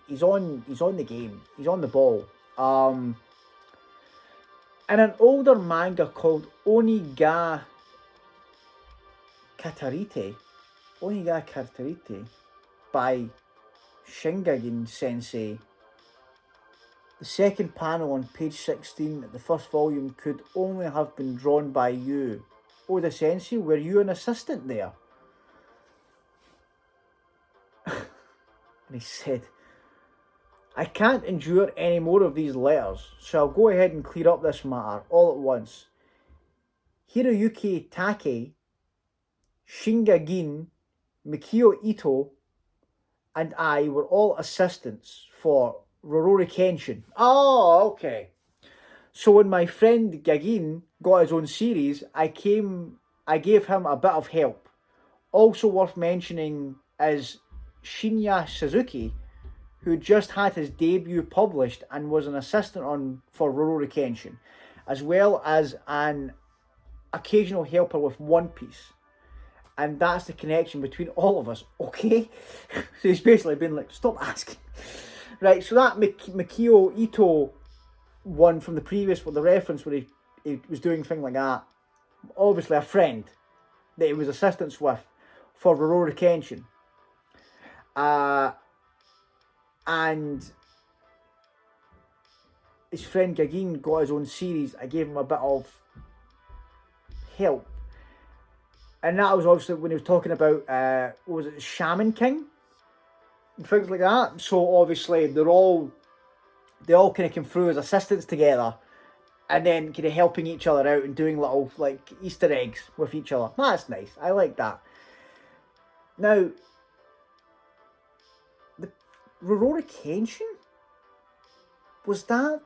he's on the game. He's on the ball. In an older manga called Katarite, Oniga Katarite by Shingagin Sensei. The second panel on page 16 of the first volume could only have been drawn by you. Oda Sensei, were you an assistant there? And he said, I can't endure any more of these letters, so I'll go ahead and clear up this matter all at once. Hiroyuki Take, Shingagin, Mikio Ito, and I were all assistants for Rurouni Kenshin. Oh, okay. So when my friend Gagin got his own series, I gave him a bit of help. Also worth mentioning is Shinya Suzuki, who just had his debut published and was an assistant for Rurouni Kenshin, as well as an occasional helper with One Piece. And that's the connection between all of us, okay? So he's basically been like, stop asking. Right, so that Mikio Ito one from the previous one, the reference where he was doing things like that, obviously a friend that he was assistants with for Rurouni Kenshin. And his friend Gagin got his own series. I gave him a bit of help. And that was obviously when he was talking about, what was it, Shaman King? And things like that. So obviously they all kind of came through as assistants together. And then kind of helping each other out and doing little, like, Easter eggs with each other. That's nice. I like that. Now, the Rurouni Kenshin? Was that...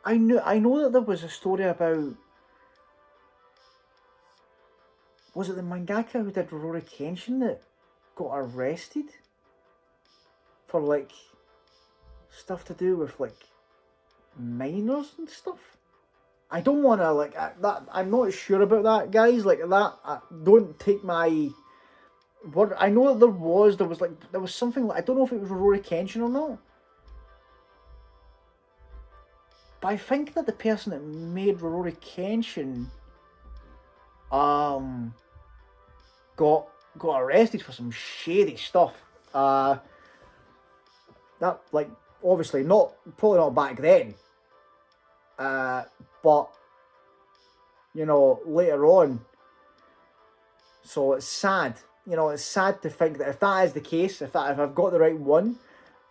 I know that there was a story about... Was it the mangaka who did Rurouni Kenshin that got arrested? For, like, stuff to do with, like, minors and stuff? I don't want to, like, that. I'm not sure about that, guys. Like, that, don't take my word. I know that there was something, like, I don't know if it was Rurouni Kenshin or not. But I think that the person that made Rurouni Kenshin got arrested for some shady stuff. That, like, obviously probably not back then. But you know, later on. So it's sad. You know, it's sad to think that if that is the case, if I've got the right one,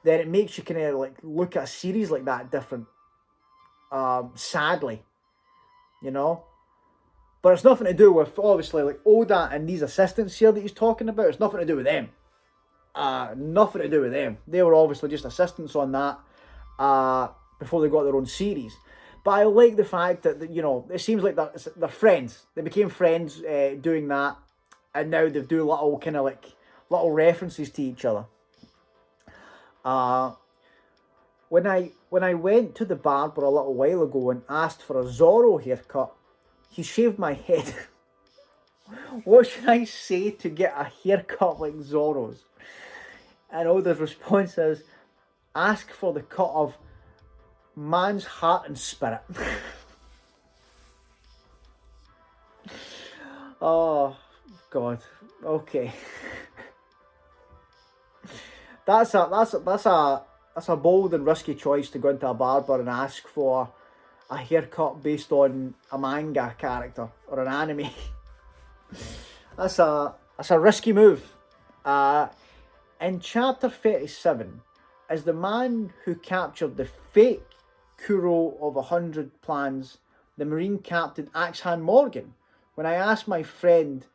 then it makes you kind of like look at a series like that different. Sadly, you know. But it's nothing to do with, obviously, like Oda and these assistants here that he's talking about. It's nothing to do with them. Nothing to do with them. They were obviously just assistants on that before they got their own series. But I like the fact that, you know, it seems like they're friends. They became friends doing that. And now they do little kind of like, little references to each other. When I went to the barber a little while ago and asked for a Zorro haircut, he shaved my head. What should I say to get a haircut like Zorro's? And Oda's response is, ask for the cut of man's heart and spirit. Oh, God. Okay. That's a bold and risky choice to go into a barber and ask for a haircut based on a manga character or an anime. That's a risky move. In chapter 37, as the man who captured the fake Kuro of 100 plans, the Marine captain Axhan Morgan, when I asked my friend,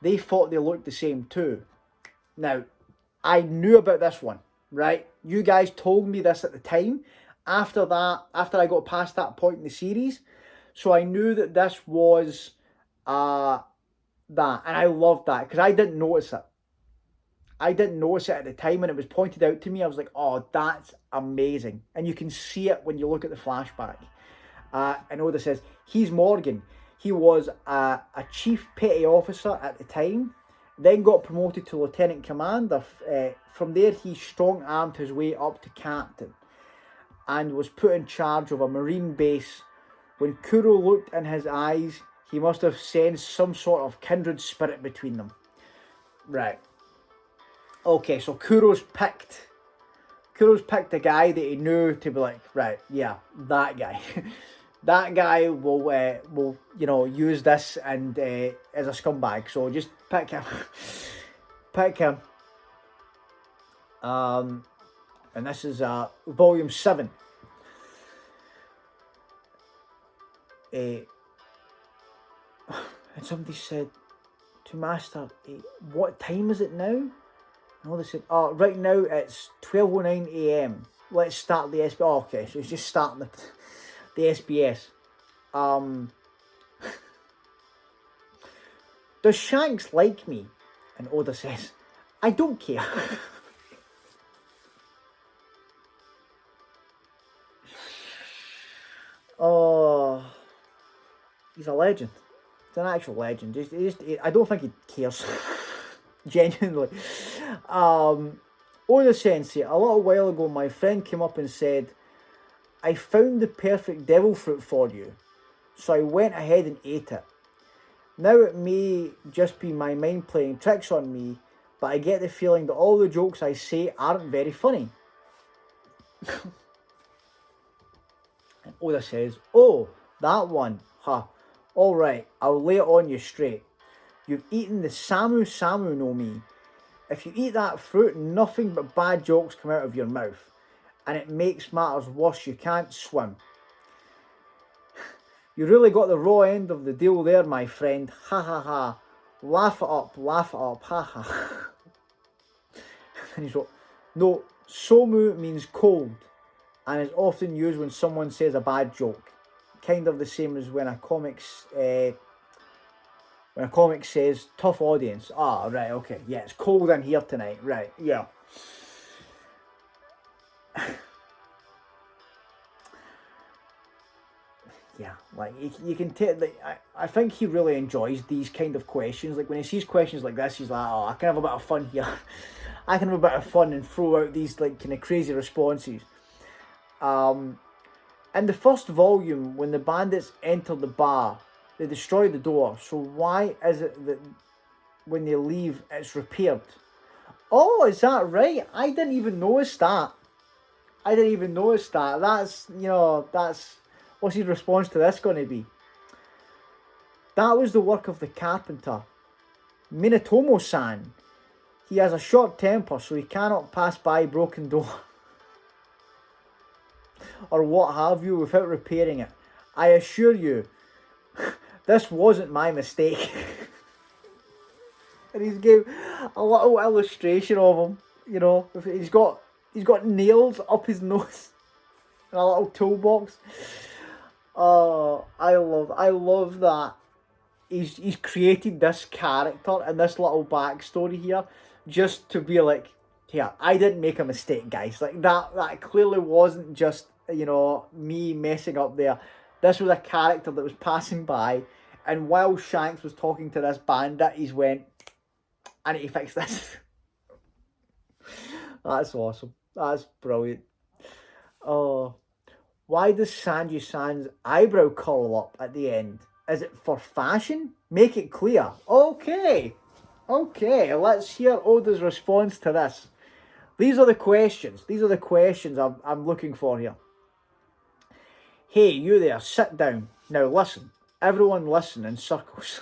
they thought they looked the same too. Now, I knew about this one, right? You guys told me this at the time. After I got past that point in the series, so I knew that this was that, and I loved that because I didn't notice it. I didn't notice it at the time when it was pointed out to me. I was like, oh, that's amazing. And you can see it when you look at the flashback. And Oda says, he's Morgan. He was a chief petty officer at the time, then got promoted to lieutenant commander. From there, he strong-armed his way up to captain and was put in charge of a marine base. When Kuro looked in his eyes, he must have sensed some sort of kindred spirit between them. Right. Okay, so Kuro's picked a guy that he knew to be like, right, yeah, that guy. That guy will use this and as a scumbag. So just pick him. Pick him. And this is volume 7. And somebody said to Master, what time is it now? And they said, oh, right now it's 12:09 AM. Let's start the SBS. Oh, okay, so he's just starting the SBS. Does Shanks like me? And Oda says, I don't care. Oh, he's a legend. He's an actual legend. I don't think he cares. Genuinely. Oda Sensei, a little while ago my friend came up and said, I found the perfect devil fruit for you. So I went ahead and ate it. Now it may just be my mind playing tricks on me, but I get the feeling that all the jokes I say aren't very funny. And Oda says, oh, that one, huh. Alright, I'll lay it on you straight. You've eaten the Samu no Mi. If you eat that fruit, nothing but bad jokes come out of your mouth. And it makes matters worse, you can't swim. You really got the raw end of the deal there, my friend. Ha ha ha. Laugh it up, ha ha. And he's like, no, Somu means cold, and is often used when someone says a bad joke. Kind of the same as when a comic says tough audience. Ah, right, okay. Yeah, it's cold in here tonight. Right, yeah. Yeah, like you can tell. Like, I think he really enjoys these kind of questions. Like when he sees questions like this, he's like, "Oh, I can have a bit of fun here. I can have a bit of fun and throw out these like kind of crazy responses." In the first volume, when the bandits enter the bar, they destroy the door. So why is it that when they leave, it's repaired? Oh, is that right? I didn't even notice that. That's what's his response to this going to be? That was the work of the carpenter, Minatomo-san. He has a short temper, so he cannot pass by a broken door or what have you without repairing it. I assure you, this wasn't my mistake. And he's gave a little illustration of him. You know, he's got nails up his nose and a little toolbox. Oh, I love that. He's created this character and this little backstory here just to be like, yeah, I didn't make a mistake, guys. Like that clearly wasn't just, me messing up there. This was a character that was passing by, and while Shanks was talking to this bandit, he's went, I need to fix this. That's awesome. That's brilliant. Oh. Why does Sanji-san's eyebrow curl up at the end? Is it for fashion? Make it clear. Okay, let's hear Oda's response to this. These are the questions I'm looking for here. Hey, you there, sit down. Now listen. Everyone listen in circles.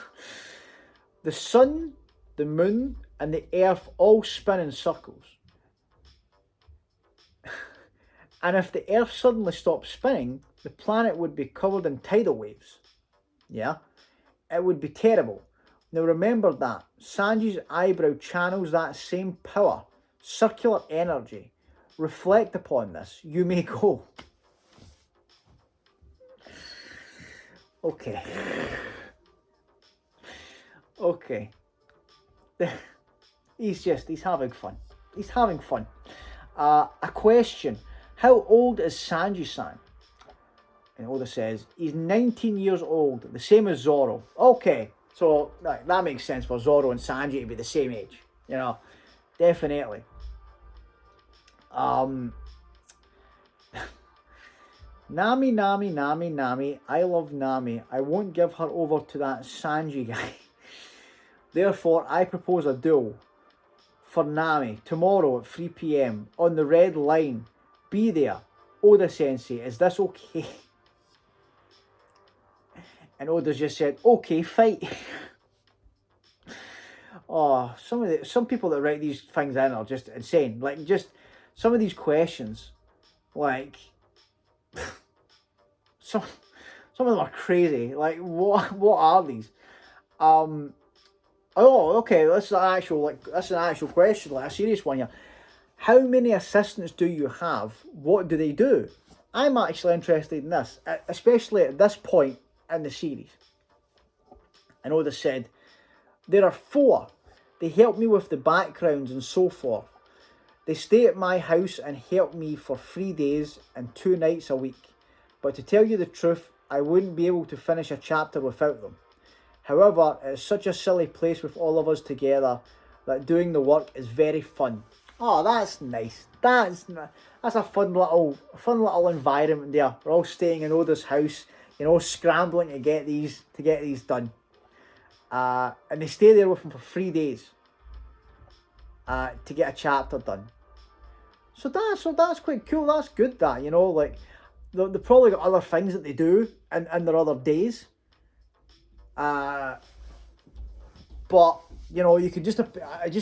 The sun, the moon, and the earth all spin in circles. And if the earth suddenly stopped spinning, the planet would be covered in tidal waves. Yeah? It would be terrible. Now remember that. Sanji's eyebrow channels that same power, circular energy. Reflect upon this. You may go. Okay. He's having fun. A question. How old is Sanji-san? And Oda says, he's 19 years old, the same as Zoro. Okay, so that makes sense for Zoro and Sanji to be the same age. You know, definitely. Nami, Nami, Nami, Nami. I love Nami. I won't give her over to that Sanji guy. Therefore, I propose a duel for Nami tomorrow at 3 p.m. on the red line. Be there. Oda Sensei, is this okay? And Oda's just said, okay, fight. Oh, some people that write these things in are just insane. Like, just some of these questions, like, some of them are crazy. Like, what are these? Oh, okay, that's an actual question, like a serious one here. How many assistants do you have? What do they do? I'm actually interested in this, especially at this point in the series. And Oda said, there are 4. They help me with the backgrounds and so forth. They stay at my house and help me for 3 days and 2 nights a week. But to tell you the truth, I wouldn't be able to finish a chapter without them. However, it's such a silly place with all of us together that doing the work is very fun. Oh, that's nice. That's a fun little environment there. We're all staying in Oda's house, you know, scrambling to get these done. And they stay there with him for 3 days to get a chapter done. So that's quite cool. That's good. That, you know, like they probably got other things that they do in their other days. But you know, you can just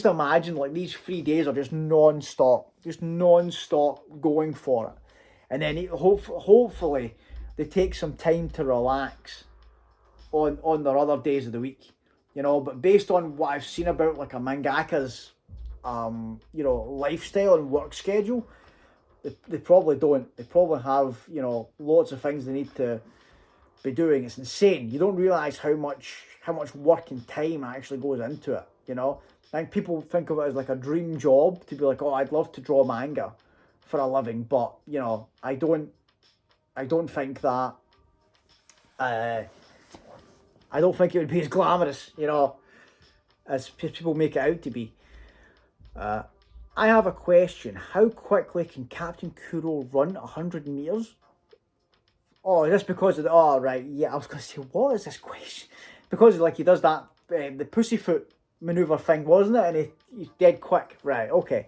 imagine like these 3 days are just non-stop going for it, and then hopefully they take some time to relax on their other days of the week, you know. But based on what I've seen about like a mangaka's you know, lifestyle and work schedule, they probably don't. They probably have, you know, lots of things they need to be doing. It's insane. You don't realise how much work and time actually goes into it, you know. I think people think of it as like a dream job to be like, oh, I'd love to draw manga for a living, but you know, I don't think that I don't think it would be as glamorous, you know, as people make it out to be. I have a question. How quickly can Captain Kuro run 100 meters? Oh, just because of the... Oh, right, yeah, I was going to say, what is this question? Because, like, he does that, the pussyfoot manoeuvre thing, wasn't it? And he's dead quick. Right, okay.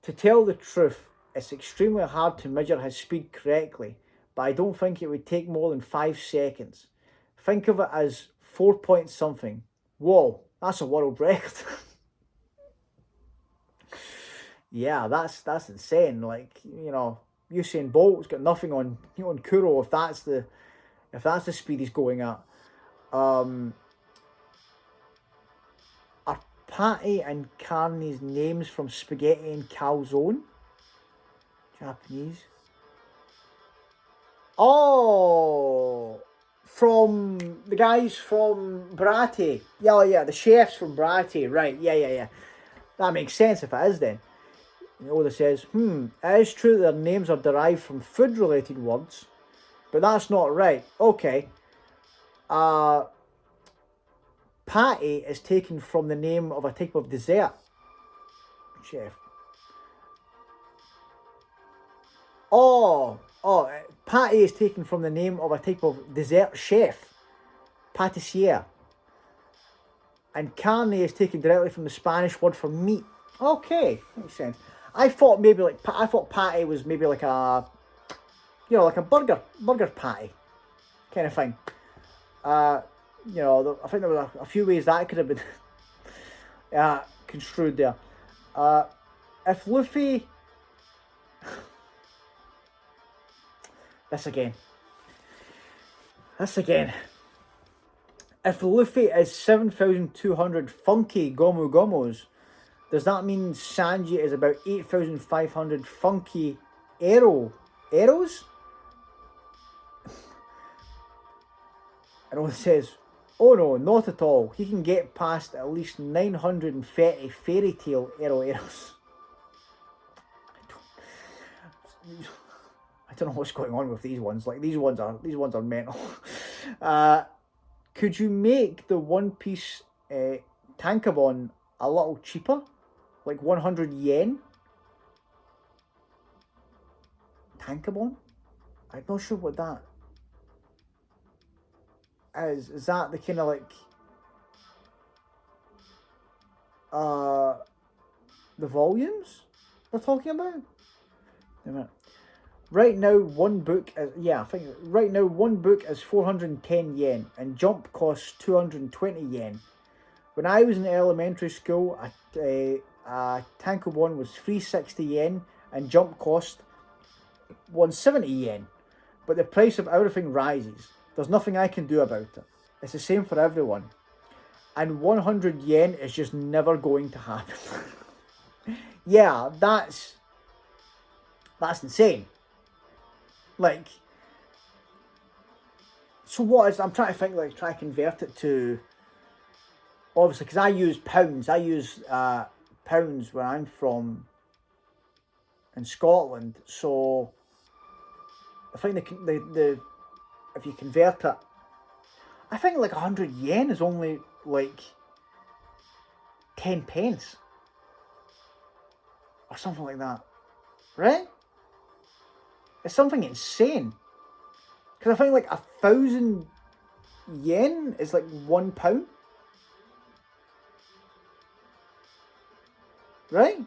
To tell the truth, it's extremely hard to measure his speed correctly, but I don't think it would take more than 5 seconds. Think of it as 4 point something. Whoa, that's a world record. Yeah, that's insane. Like, you know, Usain Bolt's got nothing on Kuro if that's the speed he's going at. Are Patty and Carney's names from Spaghetti and Calzone? Japanese. Oh, from the guys from Bratti. Yeah, the chefs from Bratti. Right, yeah. That makes sense if it is then. Oda says, it is true that their names are derived from food-related words, but that's not right. Okay. Patty is taken from the name of a type of dessert. Chef. Patty is taken from the name of a type of dessert chef. Patissier. And carne is taken directly from the Spanish word for meat. Okay, makes sense. I thought patty was maybe like a, you know, like a burger patty kind of thing. You know, I think there were a few ways that could have been construed there. If Luffy, this again. If Luffy is 7,200 funky Gomu Gomos, does that mean Sanji is about 8,500 funky arrows? And Oda says, oh no, not at all. He can get past at least 930 fairy tale arrows. I don't know what's going on with these ones. Like these ones are mental. Could you make the One Piece tankobon a little cheaper, like 100 yen? Tankobon? I'm not sure what that is. Is that the kind of like the volumes we're talking about? Wait a minute. Right now, one book is, yeah, I think right now one book is 410 yen and Jump costs 220 yen. When I was in elementary school, a tankobon was 360 yen and Jump cost 170 yen. But the price of everything rises. There's nothing I can do about it. It's the same for everyone. And 100 yen is just never going to happen. Yeah, that's insane. Like, so what is, I'm trying to think, like, try to convert it to, obviously, because I use pounds. I use pounds where I'm from in Scotland. So I think the if you convert it, I think like 100 yen is only like 10 pence or something like that, right? It's something insane. Because I think like 1,000 yen is like £1, right?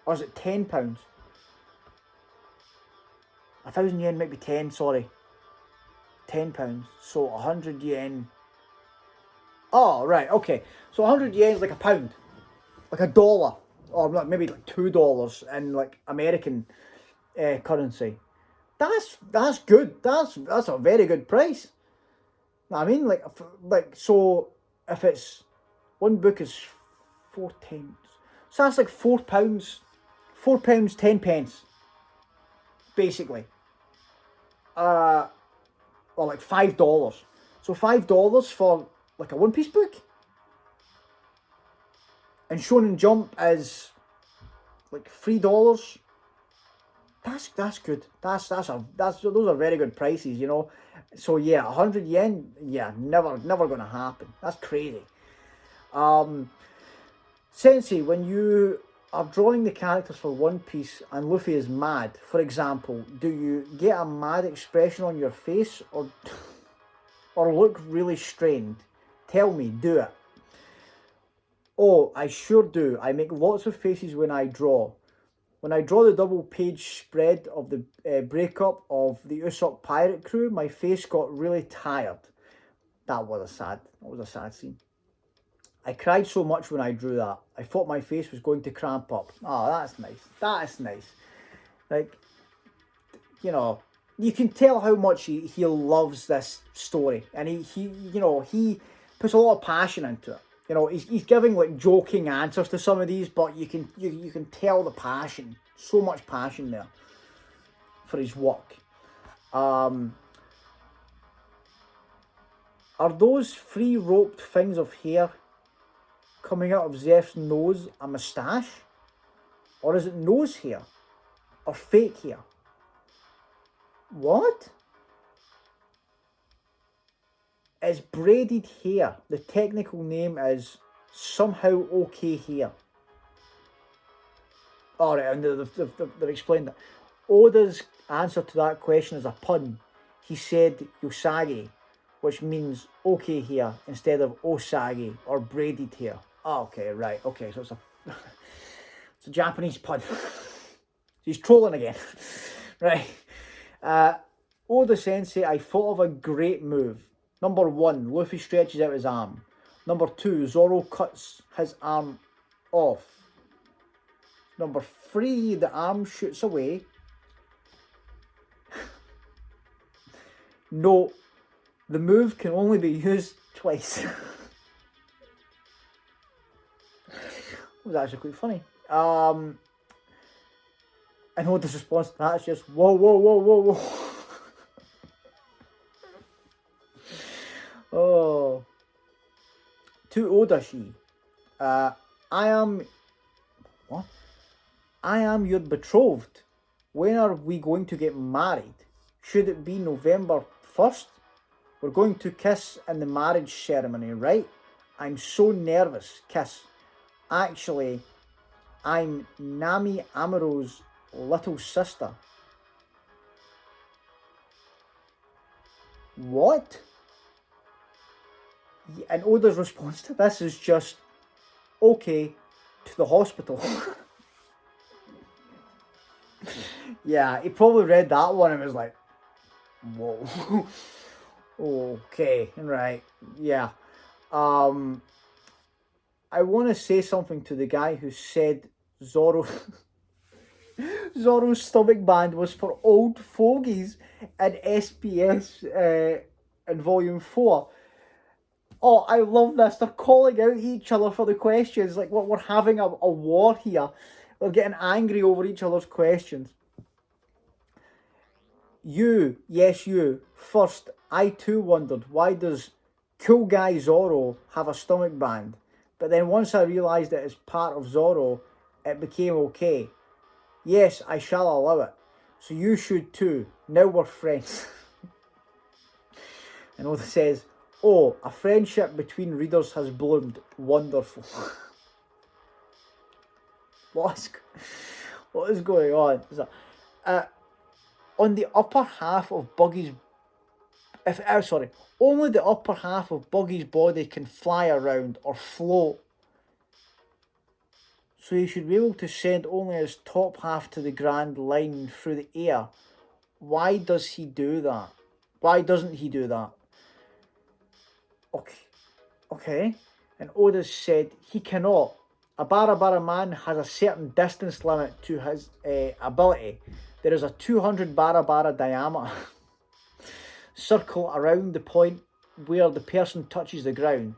Or is it £10? 1,000 yen might be 10. Sorry, £10. So 100 yen. Oh right, okay. So 100 yen is like a pound, like a dollar, or maybe like $2 in like American currency. That's good. That's a very good price. I mean, like so, if it's one book is 4 times, so that's like £4, £4 10 pence, basically. Or like $5. So $5 for like a One Piece book, and Shonen Jump is like $3. That's good. Those are very good prices, you know. So yeah, 100 yen, yeah, never gonna happen. That's crazy. Sensei, when you are drawing the characters for One Piece and Luffy is mad, for example, do you get a mad expression on your face or look really strained? Tell me, do it. Oh, I sure do. I make lots of faces when I draw. When I draw the double page spread of the breakup of the Usopp pirate crew, my face got really tired. That was a sad scene. I cried so much when I drew that. I thought my face was going to cramp up. Oh, that's nice. That's nice. Like, you know, you can tell how much he loves this story, and he puts a lot of passion into it. You know, he's giving like joking answers to some of these, but you can tell the passion, so much passion there for his work. Are those three roped things of hair coming out of Zeph's nose a moustache? Or is it nose hair? Or fake hair? What? It's braided hair. The technical name is somehow okay hair. Alright, and they've explained that. Oda's answer to that question is a pun. He said Yosagi, which means okay hair instead of Osagi or braided hair. Oh, okay, right, okay, so it's a Japanese pun. He's trolling again. Right. Oda Sensei, I thought of a great move. Number 1, Luffy stretches out his arm. Number 2, Zoro cuts his arm off. Number 3, the arm shoots away. No, the move can only be used twice. It was actually quite funny. And Oda's response to that is just, whoa, whoa, whoa, whoa, whoa. Oh. To Odashi, I am your betrothed. when are we going to get married? Should it be November 1st? We're going to kiss in the marriage ceremony, right? I'm so nervous. Kiss. Actually, I'm Nami Amuro's little sister. What? And Oda's response to this is just, okay, to the hospital. Yeah, he probably read that one and was like, whoa. Okay, right, yeah. I want to say something to the guy who said Zoro's stomach band was for old fogies in SBS in Volume 4. Oh, I love this. They're calling out each other for the questions. Like, we're having a war here. We're getting angry over each other's questions. You, yes you. First, I too wondered, why does cool guy Zoro have a stomach band? But then once I realised that it's part of Zoro, it became okay. Yes, I shall allow it. So you should too. Now we're friends. And Oda says, oh, a friendship between readers has bloomed. Wonderful. What is going on? On the upper half of Buggy's... only the upper half of Buggy's body can fly around or float. So he should be able to send only his top half to the Grand Line through the air. Why does he do that? Why doesn't he do that? Okay. And Oda said he cannot. A Bara man has a certain distance limit to his ability. There is a 200 Bara diameter circle around the point where the person touches the ground.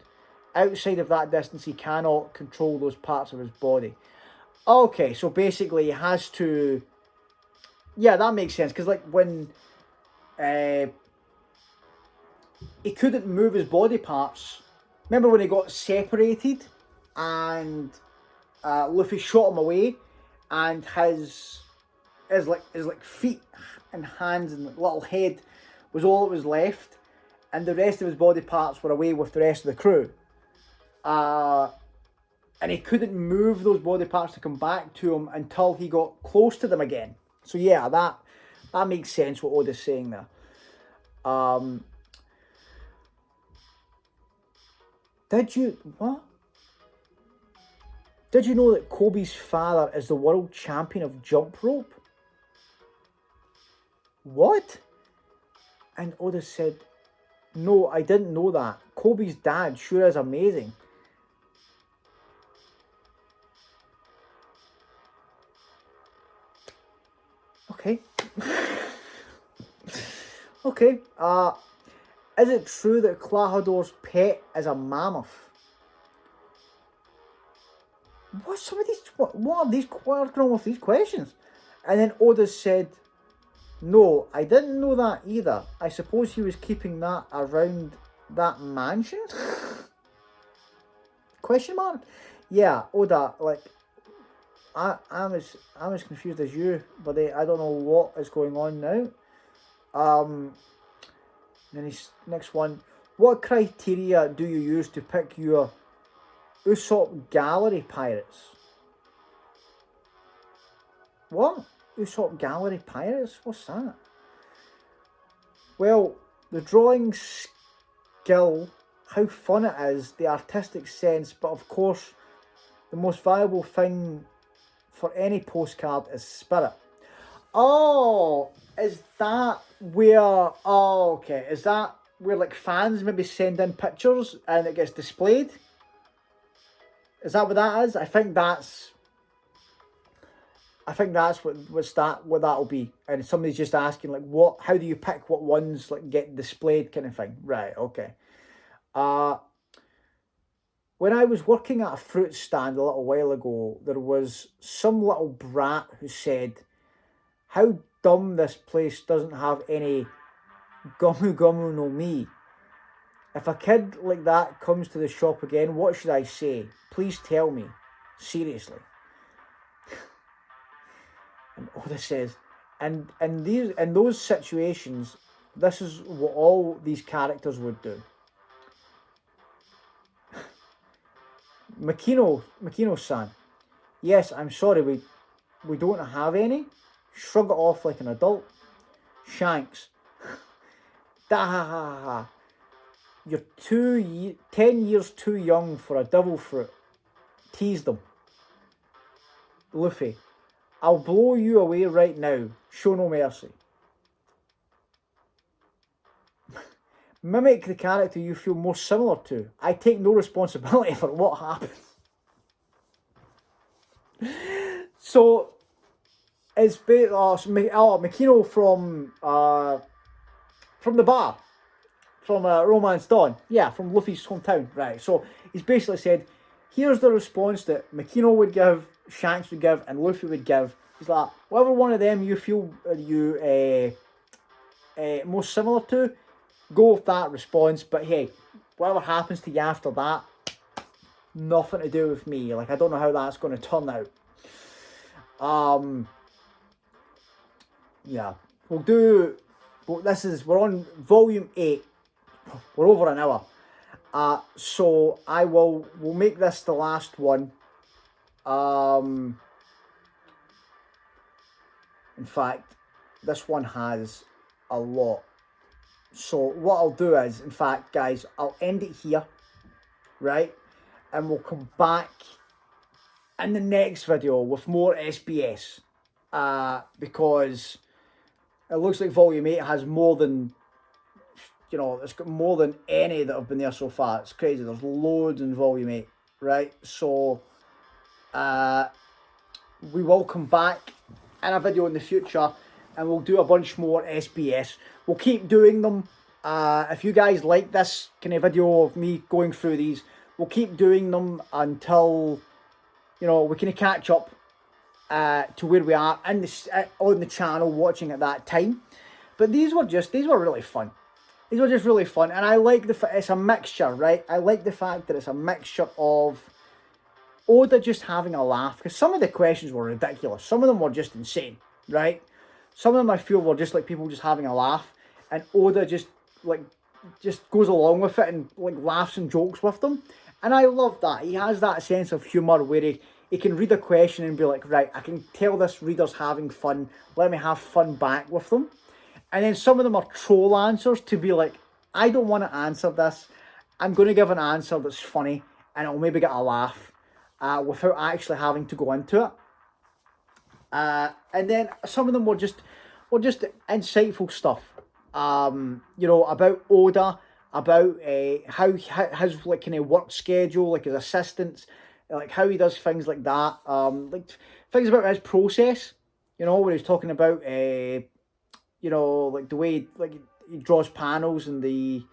Outside of that distance, he cannot control those parts of his body. Okay, so basically he has to... Yeah, that makes sense. Because like when... he couldn't move his body parts. Remember when he got separated and Luffy shot him away, and his feet and hands and little head was all that was left, and the rest of his body parts were away with the rest of the crew. And he couldn't move those body parts to come back to him until he got close to them again. So yeah, that makes sense what Oda's saying there. Did you know that Kobe's father is the world champion of jump rope? What? And Oda said, no, I didn't know that. Kobe's dad sure is amazing. Okay. Okay. Is it true that Klahador's pet is a mammoth? What are these? What's going on with these questions? And then Oda said, no, I didn't know that either. I suppose he was keeping that around that mansion? Question mark? Yeah, Oda, like, I'm as confused as you, but I don't know what is going on now. Then his next one, what criteria do you use to pick your Usopp Gallery pirates? What? Usopp Gallery pirates? What's that? Well, the drawing skill, how fun it is, the artistic sense, but of course, the most valuable thing for any postcard is spirit. Oh, is that where... Oh, okay. Is that where, like, fans maybe send in pictures and it gets displayed? Is that what that is? I think that's what that'll be. And somebody's just asking, like, how do you pick what ones, like, get displayed kind of thing? Right, okay. When I was working at a fruit stand a little while ago, there was some little brat who said, how dumb this place doesn't have any Gomu Gomu no Mi. If a kid like that comes to the shop again, what should I say? Please tell me. Seriously. And Oda says, And in those situations, this is what all these characters would do. Makino-san, yes, I'm sorry, we don't have any. Shrug it off like an adult. Shanks, da ha ha ha. You're 10 years too young for a devil fruit. Tease them. Luffy, I'll blow you away right now. Show no mercy. Mimic the character you feel most similar to. I take no responsibility for what happens. So it's Makino from the bar, from Romance Dawn. Yeah, from Luffy's hometown. Right. So he's basically said, here's the response that Makino would give, Shanks would give, and Luffy would give. He's like, whatever one of them you feel most similar to, go with that response. But hey, whatever happens to you after that, nothing to do with me. Like, I don't know how that's going to turn out. Yeah, we're on volume 8. We're over an hour. So we'll make this the last one. In fact, this one has a lot. So what I'll do is, in fact, guys, I'll end it here, right? And we'll come back in the next video with more SBS. Because it looks like volume 8 has more than, it's got more than any that have been there so far. It's crazy. There's loads in volume 8, right? So we will come back in a video in the future and we'll do a bunch more SBS. We'll keep doing them. If you guys like this kind of video of me going through these, we'll keep doing them until, we can catch up to where we are on the channel watching at that time. But these were really fun. These were just really fun, and I like it's a mixture, right? I like the fact that it's a mixture of Oda just having a laugh, because some of the questions were ridiculous. Some of them were just insane, right? Some of them I feel were just like people just having a laugh, and Oda just goes along with it and like laughs and jokes with them. And I love that. He has that sense of humour where he can read a question and be like, right, I can tell this reader's having fun. Let me have fun back with them. And then some of them are troll answers to be like, I don't want to answer this. I'm going to give an answer that's funny and it'll maybe get a laugh without actually having to go into it. And then some of them were just insightful stuff. About Oda, about how his like kind of work schedule, like his assistants, like how he does things like that. Like things about his process. Where he's talking about like the way he draws panels and the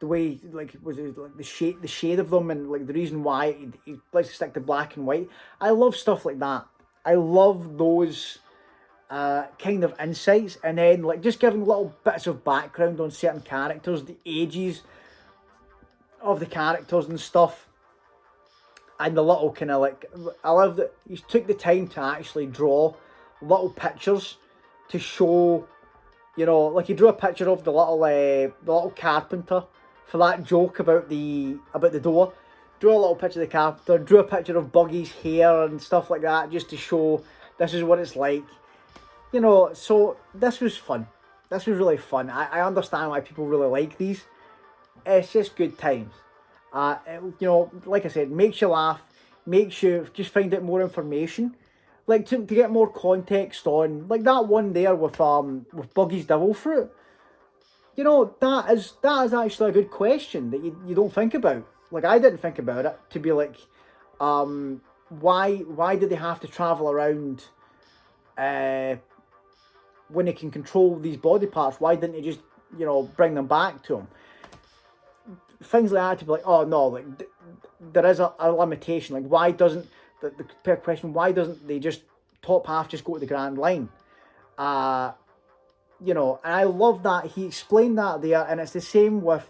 way the shade of them and like the reason why he likes to stick to black and white. I love stuff like that. I love those kind of insights, and then like just giving little bits of background on certain characters, the ages of the characters and stuff, and the little kind of like, I love that he took the time to actually draw little pictures to show, like he drew a picture of the little carpenter for that joke about the door. Drew a little picture of the carpenter, drew a picture of Buggy's hair and stuff like that, just to show this is what it's like. So this was fun. This was really fun. I understand why people really like these. It's just good times. Like I said, makes you laugh, makes you just find out more information. Like to get more context on, like that one there with Buggy's devil fruit. That is actually a good question that you don't think about. Like I didn't think about it, to be like, why did they have to travel around when they can control these body parts? Why didn't they just bring them back to them? Things like that, to be like, oh no, like there is a limitation. Like why doesn't the question, why doesn't they just top half just go to the Grand Line? And I love that he explained that there, and it's the same with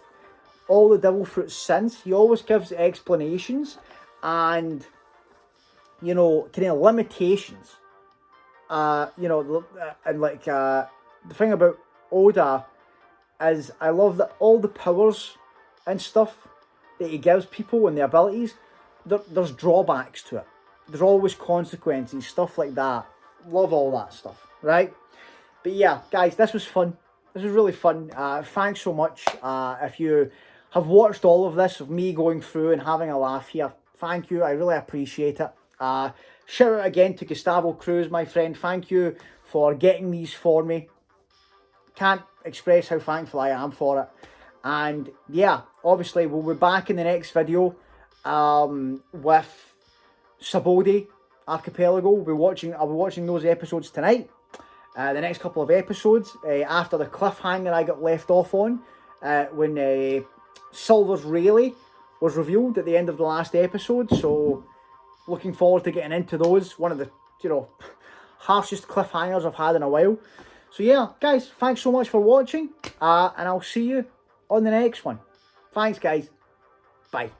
all the devil fruits since. He always gives explanations and kind of limitations you know, and like the thing about Oda is I love that all the powers and stuff that he gives people and the abilities, there's drawbacks to it. There's always consequences, stuff like that. Love all that stuff, right? But yeah, guys, this was fun. This was really fun. Thanks so much. If you have watched all of this, of me going through and having a laugh here, thank you. I really appreciate it. Shout out again to Gustavo Cruz, my friend. Thank you for getting these for me. Can't express how thankful I am for it. And yeah, obviously we'll be back in the next video with Sabodi Archipelago. I'll be watching those episodes tonight. The next couple of episodes after the cliffhanger I got left off on when Silver's Rayleigh was revealed at the end of the last episode. So looking forward to getting into those. One of the, you know, harshest cliffhangers I've had in a while. So yeah, guys, thanks so much for watching, and I'll see you on the next one. Thanks, guys. Bye.